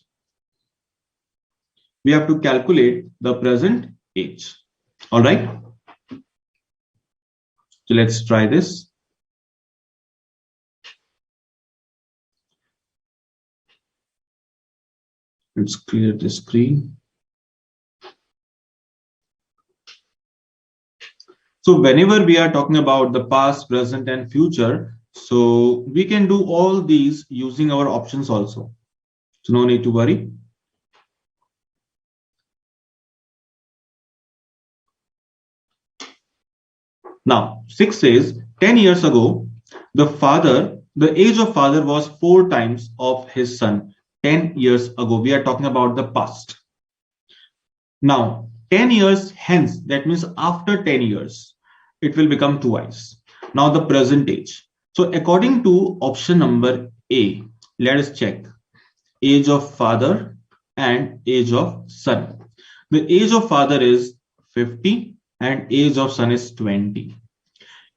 We have to calculate the present age. All right. So let's try this. Let's clear the screen. So whenever we are talking about the past, present, and future, so we can do all these using our options also. So no need to worry. Now, 6 says, 10 years ago, the age of father was 4 times of his son. 10 years ago, we are talking about the past. Now, 10 years hence, that means after 10 years, it will become twice. Now, the present age. So according to option number A, let us check age of father and age of son. The age of father is 50 and age of son is 20.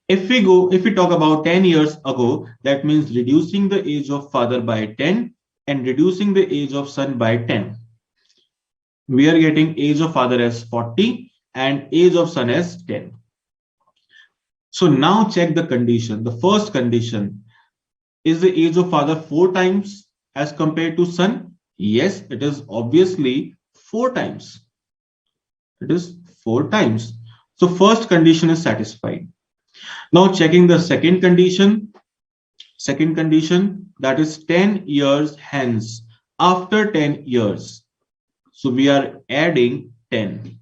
If we talk about 10 years ago, that means reducing the age of father by 10 and reducing the age of son by 10. We are getting age of father as 40 and age of son as 10. So now check the condition. The first condition, is the age of father 4 times as compared to son? Yes, it is obviously 4 times. It is 4 times. So first condition is satisfied. Now checking the second condition. Second condition, that is 10 years hence. After 10 years. So we are adding 10.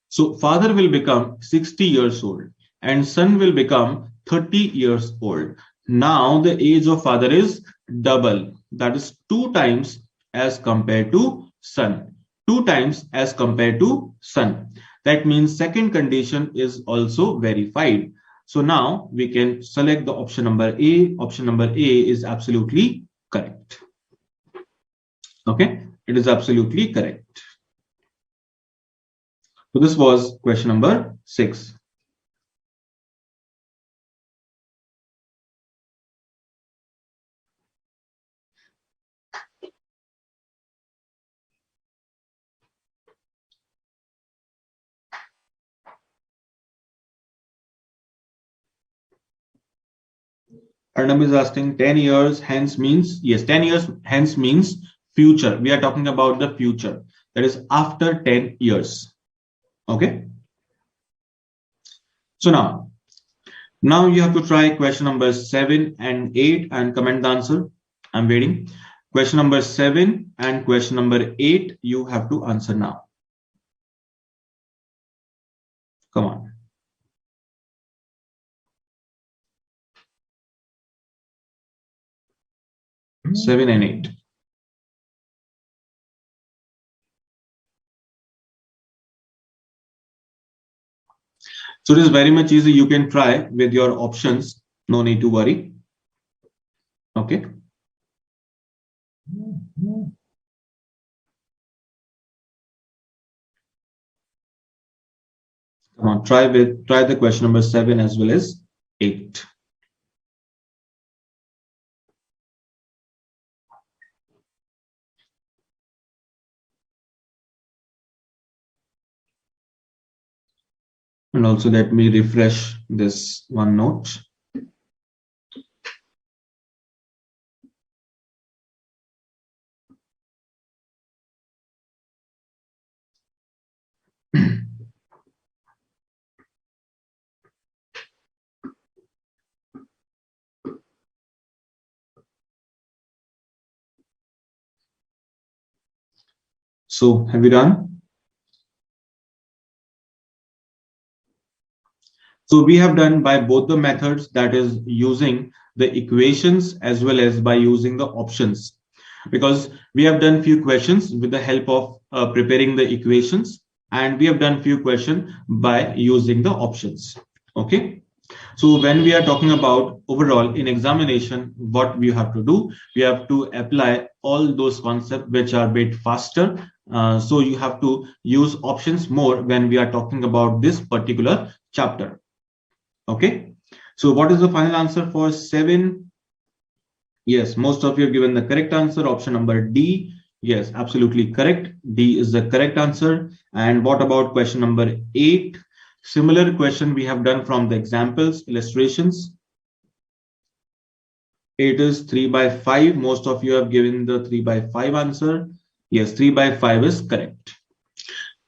So father will become 60 years old and son will become 30 years old. Now the age of father is double. That is 2 times as compared to son. 2 times as compared to son. That means second condition is also verified. So now we can select the option number A. Option number A is absolutely correct. Okay, it is absolutely correct. So this was question number 6. Arnab is asking 10 years hence means, yes, 10 years hence means future. We are talking about the future. That is after 10 years. Okay. So now you have to try question number 7 and 8 and comment the answer. I'm waiting. Question number 7 and question number 8, you have to answer now. Come on. 7 and 8. So it is very much easy. You can try with your options. No need to worry. Okay. Come on, try the question number 7 as well as 8. And also let me refresh this OneNote. So have you done? So we have done by both the methods, that is using the equations as well as by using the options, because we have done few questions with the help of preparing the equations, and we have done few questions by using the options. Okay. So when we are talking about overall in examination, what we have to do, we have to apply all those concepts which are a bit faster. So you have to use options more when we are talking about this particular chapter. Okay. So what is the final answer for 7? Yes, most of you have given the correct answer. Option number D. Yes, absolutely correct. D is the correct answer. And what about question number 8? Similar question we have done from the examples, illustrations. It is 3 by 5. Most of you have given the 3 by 5 answer. Yes, 3 by 5 is correct.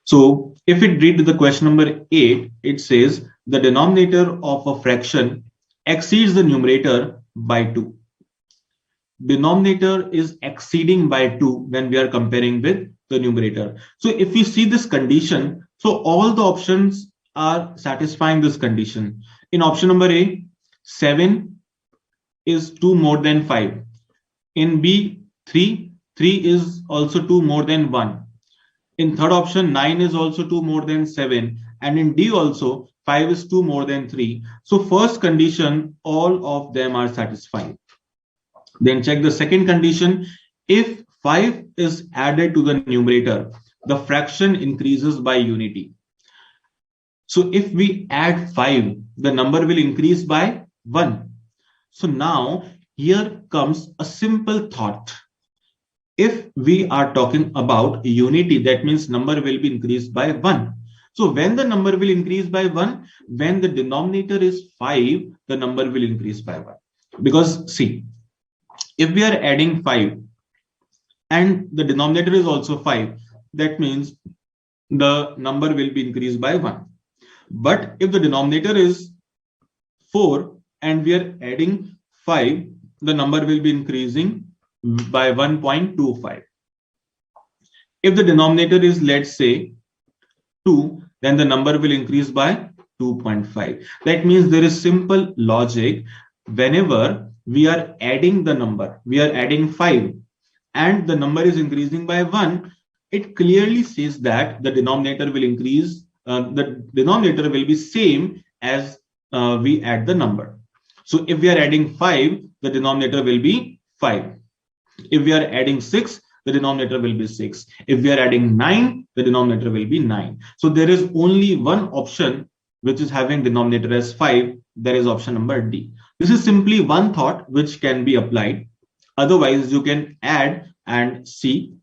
So if it read the question number 8, it says the denominator of a fraction exceeds the numerator by 2. Denominator is exceeding by 2 when we are comparing with the numerator. So if we see this condition, so all the options are satisfying this condition. In option number A, 7 is 2 more than 5. In B, 3 is also 2 more than 1. In third option, 9 is also 2 more than 7. And in D also, 5 is 2 more than 3. So first condition, all of them are satisfying. Then check the second condition. If 5 is added to the numerator, the fraction increases by unity. So if we add 5, the number will increase by 1. So now here comes a simple thought. If we are talking about unity, that means number will be increased by 1. So when the number will increase by 1, when the denominator is 5, the number will increase by 1. Because see, if we are adding 5 and the denominator is also 5, that means the number will be increased by 1. But if the denominator is 4 and we are adding 5, the number will be increasing by 1.25. If the denominator is, let's say, 2, then the number will increase by 2.5. That means there is simple logic. Whenever we are adding the number, we are adding 5 and the number is increasing by 1, it clearly says that the denominator will increase, the denominator will be same as we add the number. So if we are adding 5, the denominator will be 5. If we are adding 6, the denominator will be 6. If we are adding 9, the denominator will be 9. So there is only one option which is having denominator as 5. That is option number D. This is simply one thought which can be applied. Otherwise, you can add and see.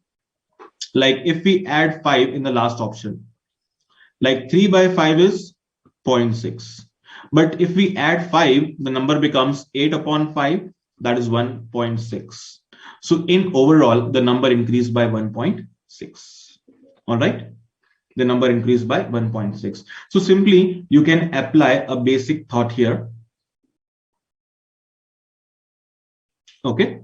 Like if we add 5 in the last option, like 3 by 5 is 0.6. But if we add 5, the number becomes 8 upon 5, that is 1.6. So in overall, the number increased by 1.6. All right. The number increased by 1.6. So simply you can apply a basic thought here. Okay.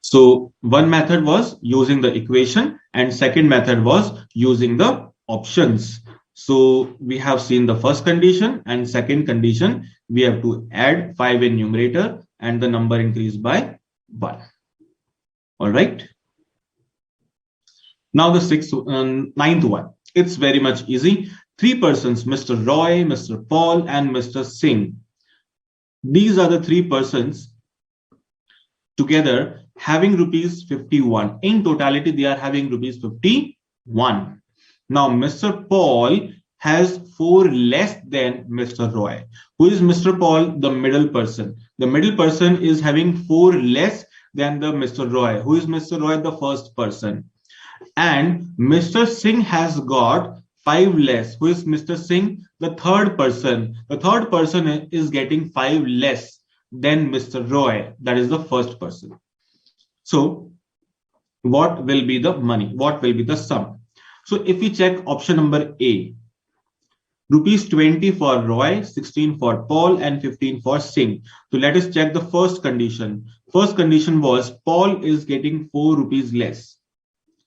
So one method was using the equation and second method was using the options. So we have seen the first condition and second condition, we have to add 5 in numerator and the number increased by 1. All right. Now the ninth one. It's very much easy. 3 persons, Mr. Roy, Mr. Paul, and Mr. Singh. These are the 3 persons together having rupees 51. In totality, they are having rupees 51. Now, Mr. Paul has 4 less than Mr. Roy. Who is Mr. Paul? The middle person. The middle person is having 4 less than the Mr. Roy. Who is Mr. Roy? The first person. and Mr. Singh has got 5 less. Who is Mr. Singh? The third person. The third person is getting 5 less than Mr. Roy. That is the first person. So what will be the money? What will be the sum? So if we check option number A, rupees 20 for Roy, 16 for Paul, and 15 for Singh. So let us check the first condition. First condition was Paul is getting 4 rupees less.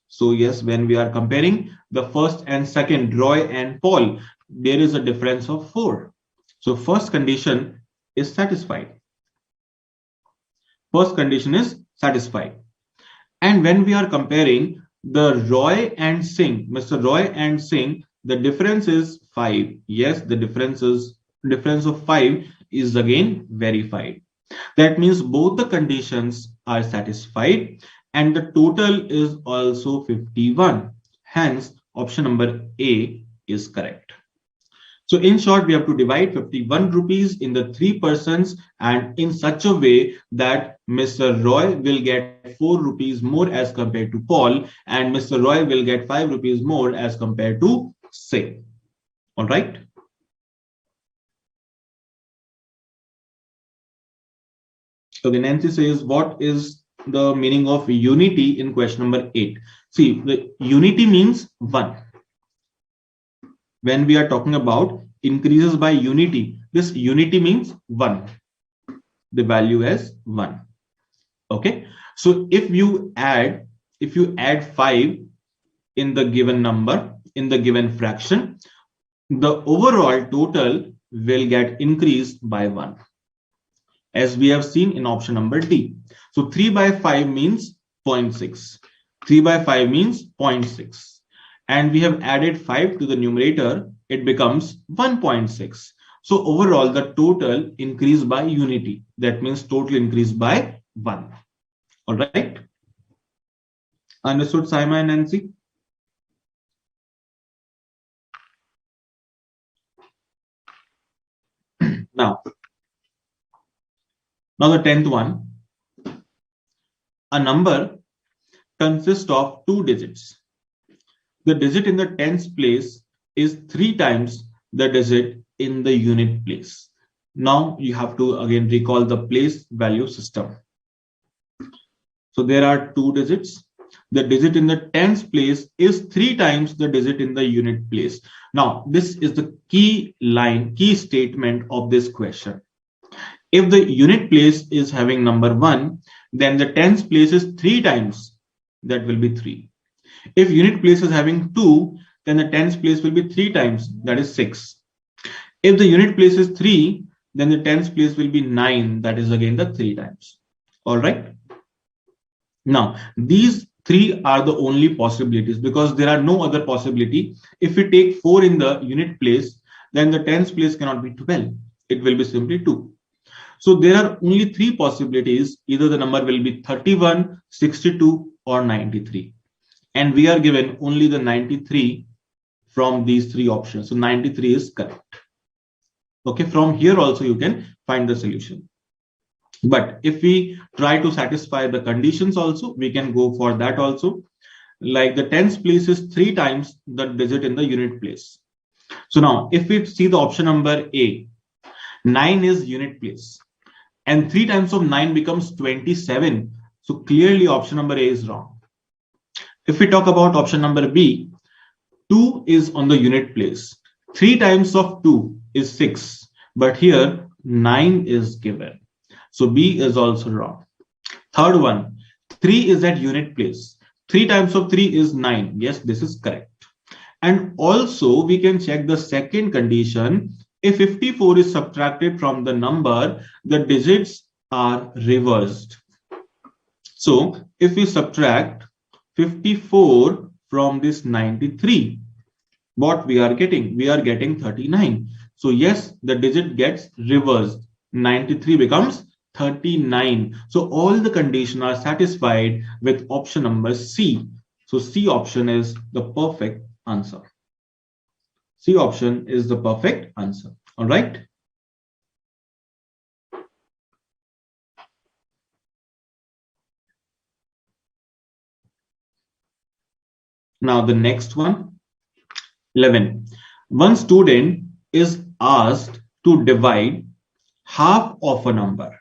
So yes, when we are comparing the first and second, Roy and Paul, there is a difference of 4. So first condition is satisfied. First condition is satisfied. And when we are comparing the Roy and Singh, Mr. Roy and Singh, the difference is 5. Yes, the difference of 5 is again verified. That means both the conditions are satisfied and the total is also 51. Hence, option number A is correct. So in short, we have to divide 51 rupees in the 3 persons and in such a way that Mr. Roy will get 4 rupees more as compared to Paul and Mr. Roy will get 5 rupees more as compared to Singh. All right. So the Nancy says, what is the meaning of unity in question number 8? See, the unity means 1. When we are talking about increases by unity, this unity means 1. The value as 1. Okay. So if you add 5 in the given number, in the given fraction, the overall total will get increased by 1. As we have seen in option number D. So 3 by 5 means 0.6. 3 by 5 means 0.6. And we have added 5 to the numerator, it becomes 1.6. So overall, the total increased by unity. That means total increased by 1. All right. Understood, Simon and Nancy? Now the 10th one. A number consists of 2 digits. The digit in the tens place is 3 times the digit in the unit place. Now you have to again recall the place value system. So there are 2 digits. The digit in the tens place is 3 times the digit in the unit place. Now this is the key line, key statement of this question. If the unit place is having number 1, then the tens place is 3 times, that will be 3. If unit place is having 2, then the tens place will be 3 times, that is 6. If the unit place is 3, then the tens place will be 9, that is again the 3 times. All right. Now, these 3 are the only possibilities because there are no other possibility. If we take 4 in the unit place, then the tens place cannot be 12. It will be simply 2. So there are only 3 possibilities. Either the number will be 31, 62, or 93. And we are given only the 93 from these 3 options. So 93 is correct. Okay, from here also you can find the solution. But if we try to satisfy the conditions also, we can go for that also. Like the tens place is 3 times the digit in the unit place. So now if we see the option number A, 9 is unit place. And 3 times of 9 becomes 27. So clearly option number A is wrong. If we talk about option number B, 2 is on the unit place. 3 times of 2 is 6. But here 9 is given. So B is also wrong. Third one, 3 is at unit place. 3 times of 3 is 9. Yes, this is correct. And also we can check the second condition. If 54 is subtracted from the number, the digits are reversed. So if we subtract 54 from this 93, what we are getting? We are getting 39. So yes, the digit gets reversed. 93 becomes 39. So all the conditions are satisfied with option number C. So C option is the perfect answer. C option is the perfect answer. All right. Now the next one, 11. One student is asked to divide half of a number,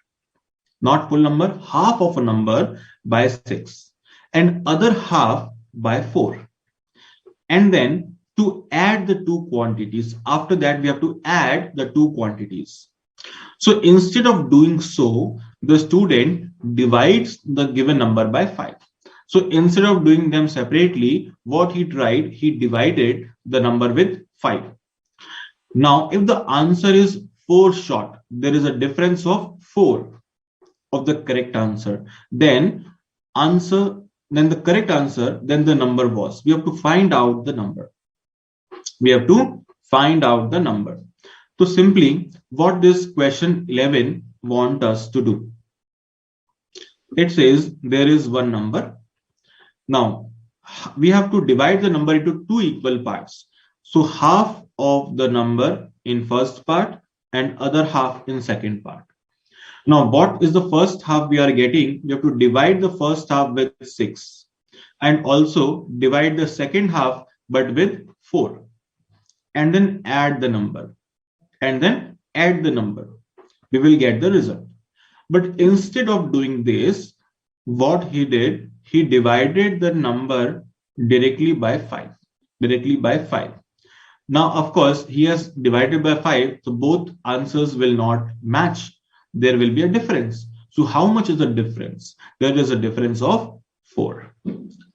not full number, half of a number by 6 and other half by 4. And then to add the two quantities. After that, we have to add the two quantities. So instead of doing so, the student divides the given number by 5. So instead of doing them separately, what he tried, he divided the number with 5. Now, if the answer is 4 short, there is a difference of 4 of the correct answer. Then the correct answer, then the number was. We have to find out the number. We have to find out the number. So simply what this question 11 wants us to do. It says there is one number. Now we have to divide the number into two equal parts. So half of the number in first part and other half in second part. Now what is the first half we are getting? We have to divide the first half with 6 and also divide the second half but with 4 and then add the number. And then add the number, we will get the result. But instead of doing this, what he did, he divided the number directly by 5. Now, of course, he has divided by 5, so both answers will not match. There will be a difference. So how much is the difference? There is a difference of 4.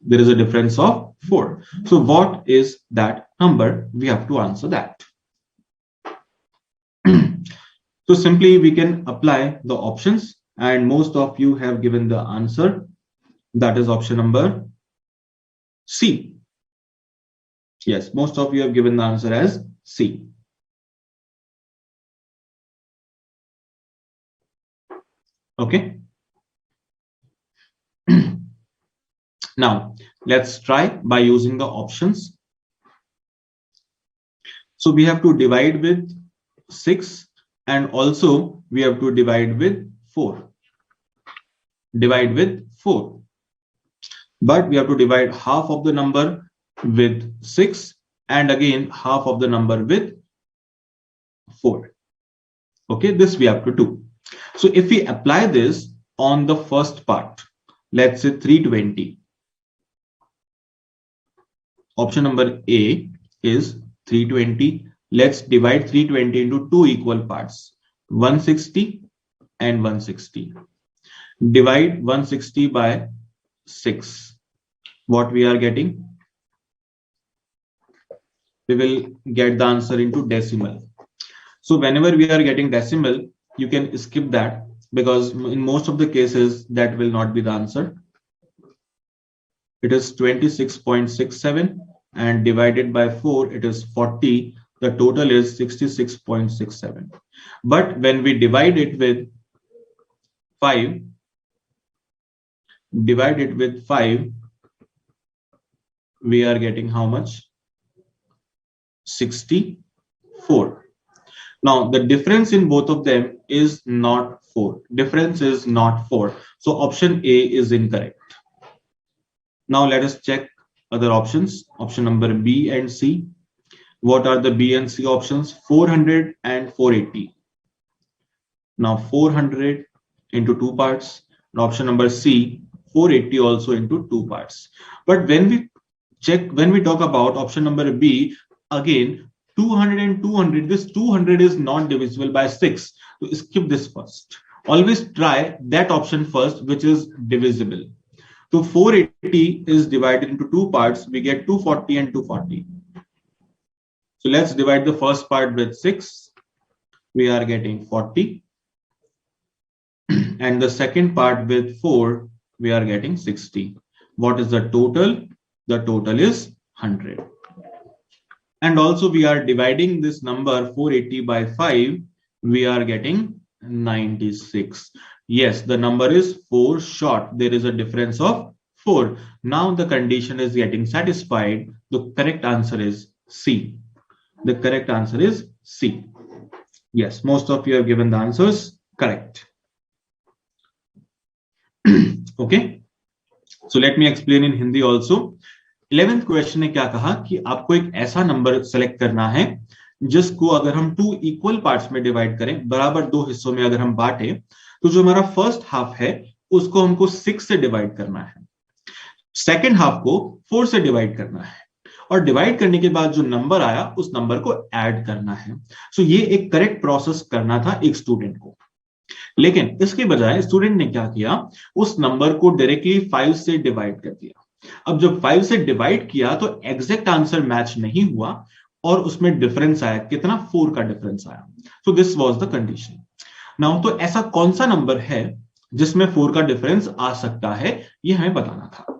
There is a difference of 4. So what is that number? We have to answer that. So simply we can apply the options and most of you have given the answer. That is option number C. Yes, most of you have given the answer as C. Okay. Now let's try by using the options. So we have to divide with 6 and also we have to divide with 4. Divide with 4. But we have to divide half of the number with 6 and again half of the number with 4. Okay, this we have to do. So if we apply this on the first part, let's say 320. Option number A is 320. Let's divide 320 into two equal parts, 160 and 160. Divide 160 by 6. What we are getting? We will get the answer into decimal. So whenever we are getting decimal, you can skip that because in most of the cases that will not be the answer. It is 26.67 and divided by 4, it is 40. The total is 66.67. But when we divide it with 5, we are getting how much? 64. Now the difference in both of them is not 4. Difference is not 4. So option A is incorrect. Now let us check other options. Option number B and C. What are the B and C options? 400 and 480. Now 400 into two parts. And option number C, 480 also into two parts. But when we talk about option number B, again 200 and 200, this 200 is not divisible by 6. So skip this first. Always try that option first, which is divisible. So 480 is divided into two parts. We get 240 and 240. So let's divide the first part with 6. We are getting 40. And the second part with 4, we are getting 60. What is the total? The total is 100. And also we are dividing this number 480 by 5. We are getting 96. Yes, the number is 4 short. There is a difference of 4. Now the condition is getting satisfied. The correct answer is C. The correct answer is C. Yes, most of you have given the answers correct. Okay. So let me explain in Hindi also. 11th question ने क्या कहा कि आपको एक ऐसा number select करना है जिसको अगर हम 2 इक्वल पार्ट्स में डिवाइड करें, बराबर 2 हिस्सों में अगर हम बांटे, तो जो हमारा फर्स्ट हाफ है उसको हमको 6 से डिवाइड करना है, सेकेंड हाफ को 4 से डिवाइड करना है, और डिवाइड करने के बाद जो नंबर आया उस नंबर को ऐड करना है। सो ये एक करेक्ट प्रोसेस करना था एक स्टूडेंट को, लेकिन इसके बजाय स्टूडेंट ने क्या किया, उस नंबर को डायरेक्टली 5 से डिवाइड कर दिया। अब जब 5 से डिवाइड किया तो एग्जैक्ट आंसर मैच नहीं हुआ और उसमें डिफरेंस आया, कितना, 4 का डिफरेंस आया। So this was the condition. Now तो ऐसा कौन सा नंबर है जिसमें 4 का डिफरेंस आ सकता है, ये हमें बताना था।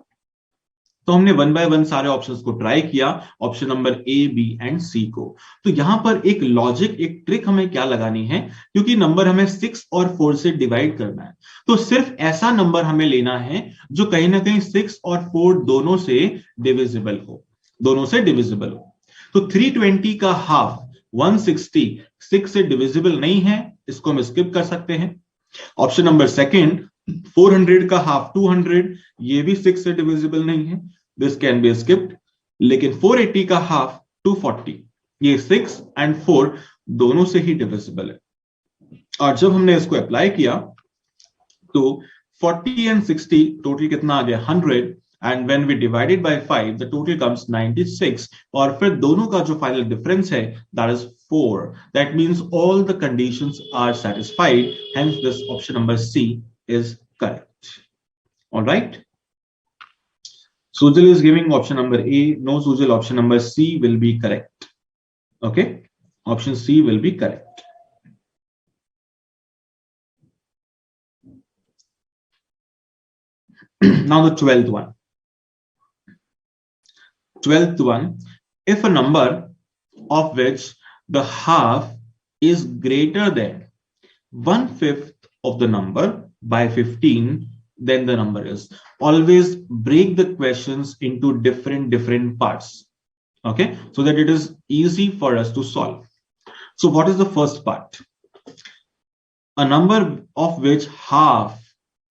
तो हमने 1 बाय 1 सारे ऑप्शंस को ट्राई किया, option number A, B and C को। तो यहां पर एक लॉजिक, एक ट्रिक हमें क्या लगानी है, क्योंकि नंबर हमें 6 और 4 से डिवाइड करना है, तो सिर्फ ऐसा नंबर हमें लेना है जो कहीं ना कहीं 6 और 4 दोनों से डिविजिबल हो, दोनों से डिविजिबल हो। तो 320 का हाफ 160 6 से डिविजिबल नहीं है, इसको हम स्किप कर सकते हैं। ऑप्शन नंबर सेकंड, 400 का हाफ 200, ये भी 6 से डिविजिबल नहीं है, दिस कैन बी स्किप्ड। लेकिन 480 का हाफ 240, ये 6 एंड 4 दोनों से ही डिविजिबल है। और जब हमने इसको अप्लाई किया तो 40 एंड 60 टोटल कितना आ गया, 100, and when we divided by 5 the total comes 96, और फिर दोनों का जो फाइनल डिफरेंस है that is 4। That means all the conditions are satisfied, hence this option number C is correct. All right. Sujal is giving option number A. No, Sujal, option number C will be correct. Okay. Option C will be correct. Now the 12th one. 12th one. If a number of which the half is greater than 1/5 of the number by 15, then the number is. Always break the questions into different parts, okay, so that it is easy for us to solve. So what is the first part? A number of which half,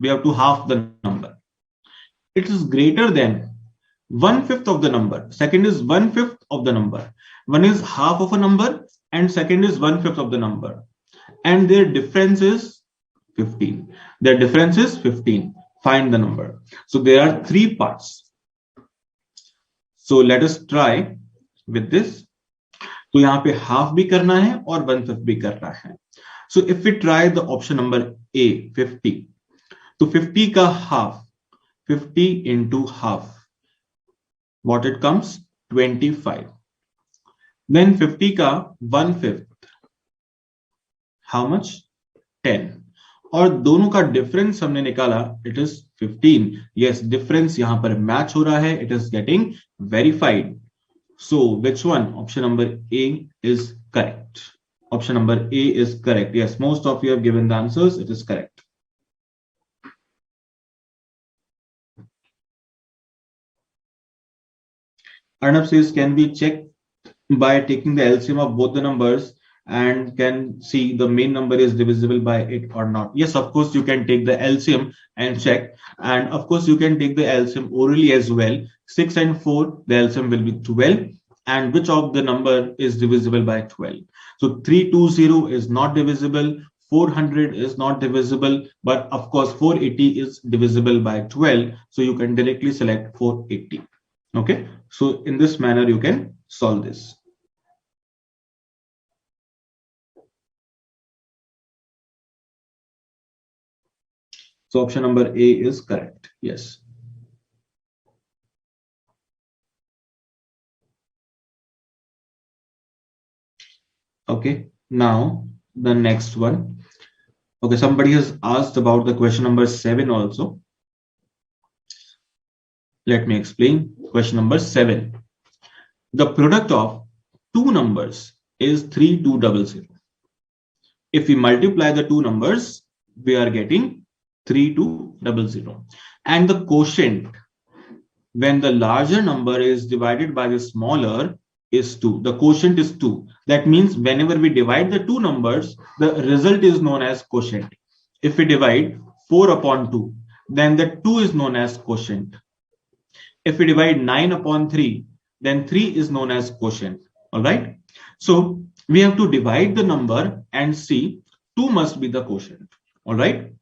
we have to half the number, it is greater than 1/5 of the number. Second is 1/5 of the number. One is half of a number and second is 1/5 of the number, and their difference is 15. Their difference is 15. Find the number. So there are 3 parts. So let us try with this. तो यहां पे half भी करना है और 1/5 भी करना है. So if we try the option number A, 50, तो 50 का half, 50 into half, what it comes, 25. Then 50 का 1/5, how much, 10. और दोनों का डिफरेंस हमने निकाला, इट इज 15. यस, डिफरेंस यहां पर मैच हो रहा है, it is getting verified. So which one, option number A is correct. Option number A is correct. Yes, most of you have given the answers, it is correct. Arnab says, can we check by taking the LCM of both the numbers and can see the main number is divisible by it or not? Yes, of course you can take the LCM and check, and of course you can take the LCM orally as well. 6 and 4, the LCM will be 12, and which of the number is divisible by 12? So 320 is not divisible, 400 is not divisible, but of course 480 is divisible by 12, so you can directly select 480. Okay, so in this manner you can solve this. So option number A is correct. Yes. Okay, now the next one. Okay, somebody has asked about the question number 7 also. Let me explain. Question number 7. The product of two numbers is 3200. If we multiply the two numbers, we are getting 3200, and the quotient when the larger number is divided by the smaller is 2. The quotient is 2. That means whenever we divide the two numbers, the result is known as quotient. If we divide 4 upon 2, then the 2 is known as quotient. If we divide 9 upon 3, then 3 is known as quotient. All right. So we have to divide the number and see 2 must be the quotient. All right.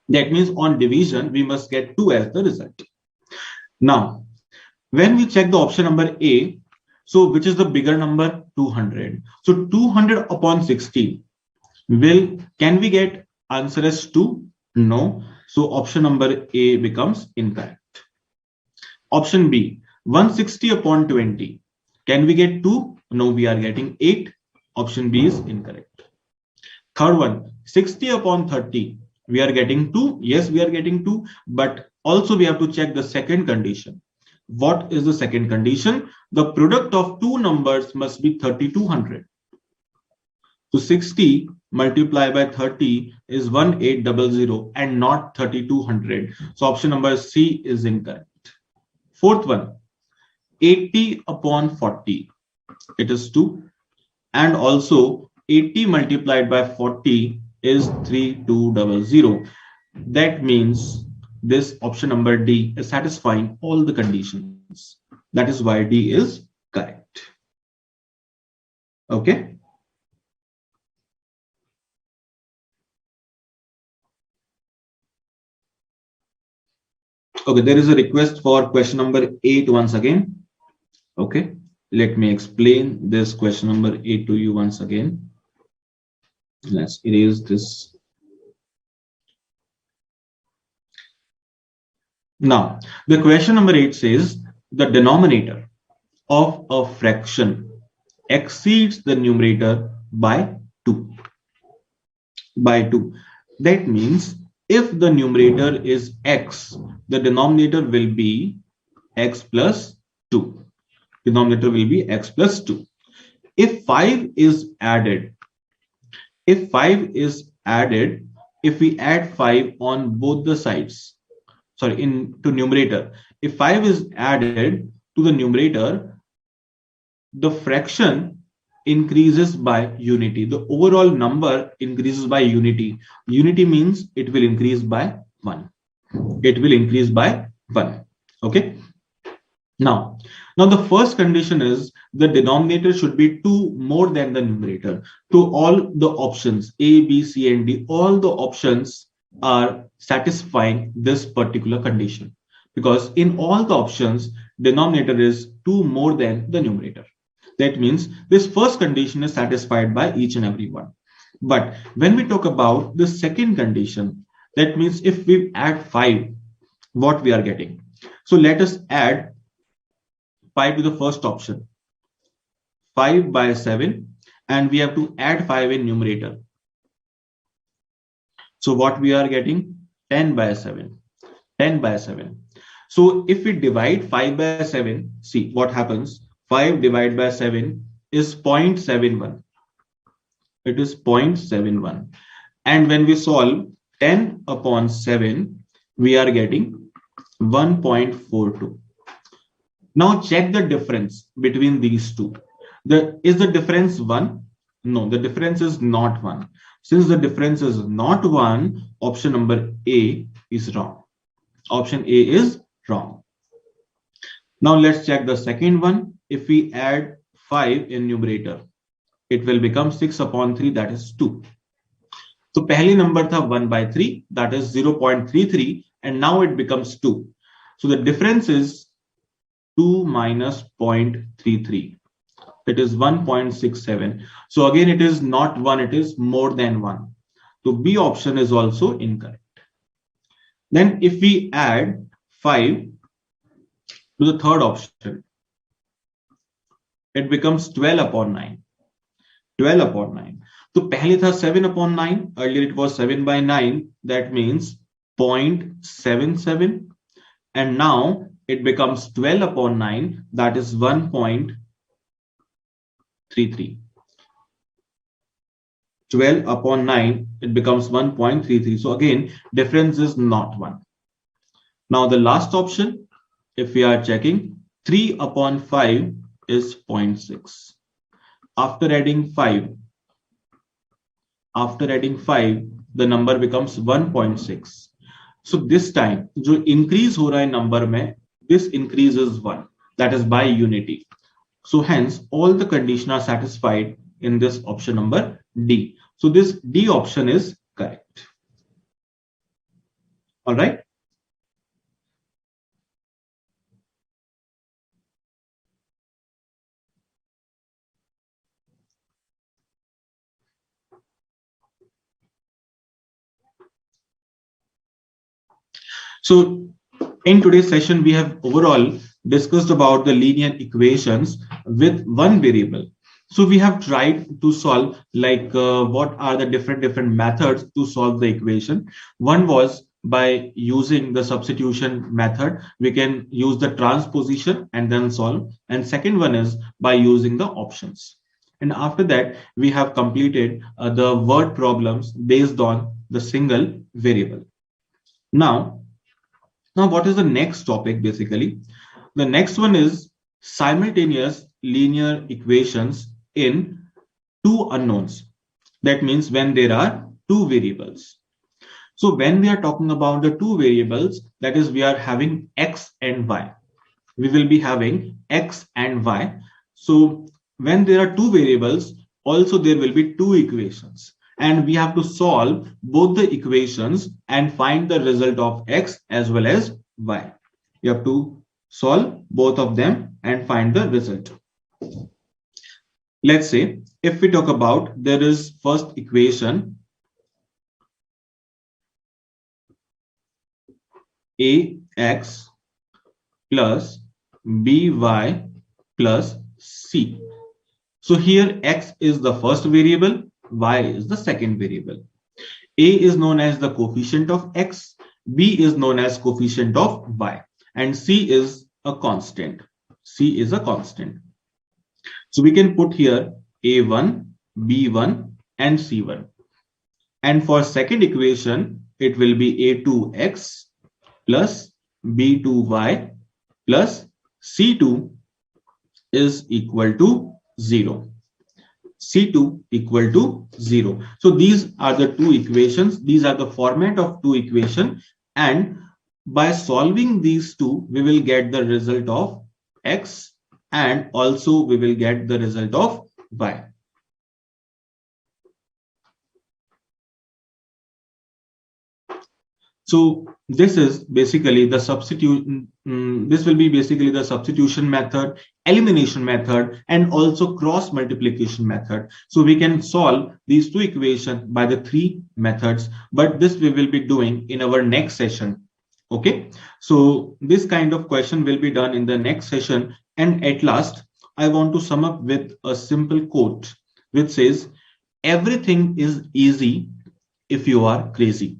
That means on division, we must get 2 as the result. Now, when we check the option number A, so which is the bigger number? 200. So 200 upon 16 can we get answer as 2? No. So option number A becomes incorrect. Option B, 160 upon 20. Can we get 2? No, we are getting 8. Option B is incorrect. Third one, 60 upon 30. We are getting 2. Yes, we are getting 2. But also we have to check the second condition. What is the second condition? The product of two numbers must be 3200. So 60 multiplied by 30 is 1800 and not 3200. So option number C is incorrect. Fourth one, 80 upon 40. It is 2. And also 80 multiplied by 40 is 3200. That means this option number D is satisfying all the conditions. That is why D is correct. Okay. Okay, there is a request for question number 8 once again. Okay, let me explain this question number 8 to you once again. Let's erase this. Now, the question number 8 says the denominator of a fraction exceeds the numerator by 2. By 2. That means if the numerator is x, the denominator will be x plus 2. Denominator will be x plus 2. If 5 is added, if we add 5 on both the sides, to numerator, if 5 is added to the numerator, the fraction increases by unity. The overall number increases by unity. Unity means it will increase by 1. It will increase by 1. Okay. Now the first condition is the denominator should be 2 more than the numerator. To all the options A, B, C, and D, all the options are satisfying this particular condition, because in all the options, denominator is 2 more than the numerator. That means this first condition is satisfied by each and every one. But when we talk about the second condition, that means if we add 5, what we are getting? So let us add 5 to the first option. 5 by 7, and we have to add 5 in numerator. So what we are getting? 10 by 7. 10 by 7. So if we divide 5 by 7, see what happens. 5 divided by 7 is 0.71. It is 0.71. And when we solve 10 upon 7, we are getting 1.42. Now check the difference between these two. Is the difference 1? No, the difference is not 1. Since the difference is not 1, option number A is wrong. Option A is wrong. Now let's check the second one. If we add 5 in numerator, it will become 6 upon 3, that is 2. So पहली number था 1 by 3, that is 0.33, and now it becomes 2. So the difference is 2 minus 0.33. It is 1.67. So again, it is not 1, it is more than 1. So B option is also incorrect. Then if we add 5 to the third option, it becomes 12 upon 9. 12 upon 9. So पहले था 7 upon 9. Earlier it was 7 by 9. That means 0.77. And now it becomes 12 upon 9. That is 1.33. 12 upon 9, it becomes 1.33. So again, difference is not 1. Now the last option, if we are checking, 3 upon 5 is 0.6. After adding 5, the number becomes 1.6. So this time, जो increase हो रहा है number में, this increases 1, that is by unity. So hence all the conditions are satisfied in this option number D. So this D option is correct. All right. So in today's session, we have overall discussed about the linear equations with one variable. So we have tried to solve like what are the different methods to solve the equation. One was by using the substitution method. We can use the transposition and then solve. And second one is by using the options. And after that, we have completed the word problems based on the single variable. Now, what is the next topic basically? The next one is simultaneous linear equations in two unknowns. That means when there are two variables. So when we are talking about the two variables, that is we are having x and y. We will be having x and y. So when there are two variables, also there will be two equations. And we have to solve both the equations and find the result of x as well as y. You have to solve both of them and find the result. Let's say if we talk about, there is first equation ax plus by plus c. So here x is the first variable, y is the second variable. A is known as the coefficient of x, b is known as coefficient of y, and c is a constant. C is a constant. So we can put here a1, b1 and c1. And for second equation, it will be a2x plus b2y plus c2 is equal to 0. C2 equal to 0. So these are the two equations. These are the format of two equations. And by solving these two, we will get the result of x, and also we will get the result of y. So this is basically the this will be basically the substitution method, elimination method, and also cross multiplication method. So we can solve these two equations by the three methods, but this we will be doing in our next session. Okay, so this kind of question will be done in the next session. And at last, I want to sum up with a simple quote which says, everything is easy if you are crazy.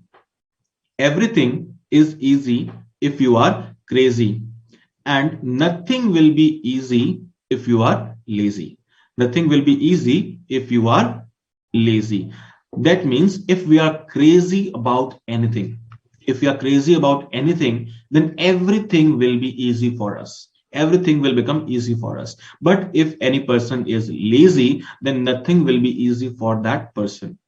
Everything is easy if you are crazy, and nothing will be easy if you are lazy. Nothing will be easy if you are lazy. That means if we are crazy about anything, then everything will be easy for us. Everything will become easy for us. But if any person is lazy, then nothing will be easy for that person.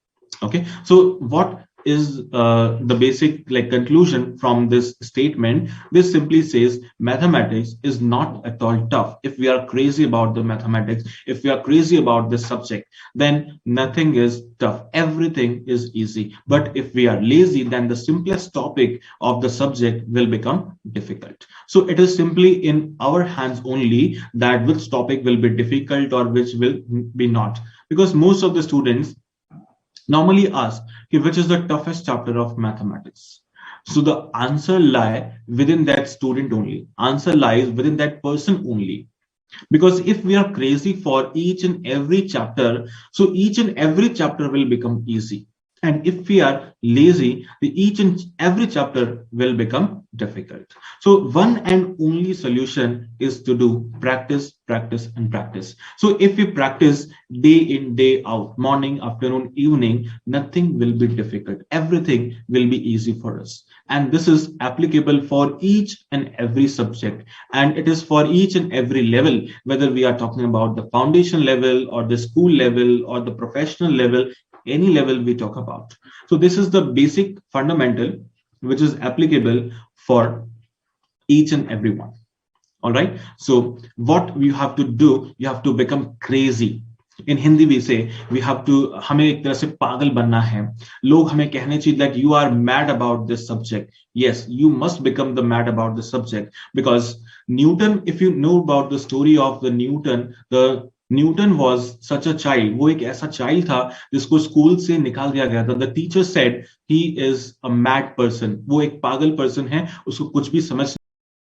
Okay, so what is the basic conclusion from this statement? This simply says mathematics is not at all tough. If we are crazy about the mathematics, if we are crazy about this subject, then nothing is tough. Everything is easy. But if we are lazy, then the simplest topic of the subject will become difficult. So it is simply in our hands only that which topic will be difficult or which will be not. Because most of the students normally ask, which is the toughest chapter of mathematics? So the answer lies within that student only. Answer lies within that person only. Because if we are crazy for each and every chapter, so each and every chapter will become easy. And if we are lazy, each and every chapter will become difficult. So one and only solution is to do practice, practice, and practice. So if we practice day in, day out, morning, afternoon, evening, nothing will be difficult. Everything will be easy for us. And this is applicable for each and every subject. And it is for each and every level, whether we are talking about the foundation level or the school level or the professional level, any level we talk about. So this is the basic fundamental which is applicable for each and every one. All right. So what you have to do, you have to become crazy. इन हिंदी भी से we have to, हमें एक तरह से पागल बनना है. लोग हमें कहने चाहिए that you are mad about this subject. Yes, you must become the mad about this subject because Newton, if you know about the story of the Newton was such a child. वो एक ऐसा child था जिसको school से निकाल दिया गया था. The teacher said he is a mad person. वो एक पागल पर्सन है, उसको कुछ भी समझ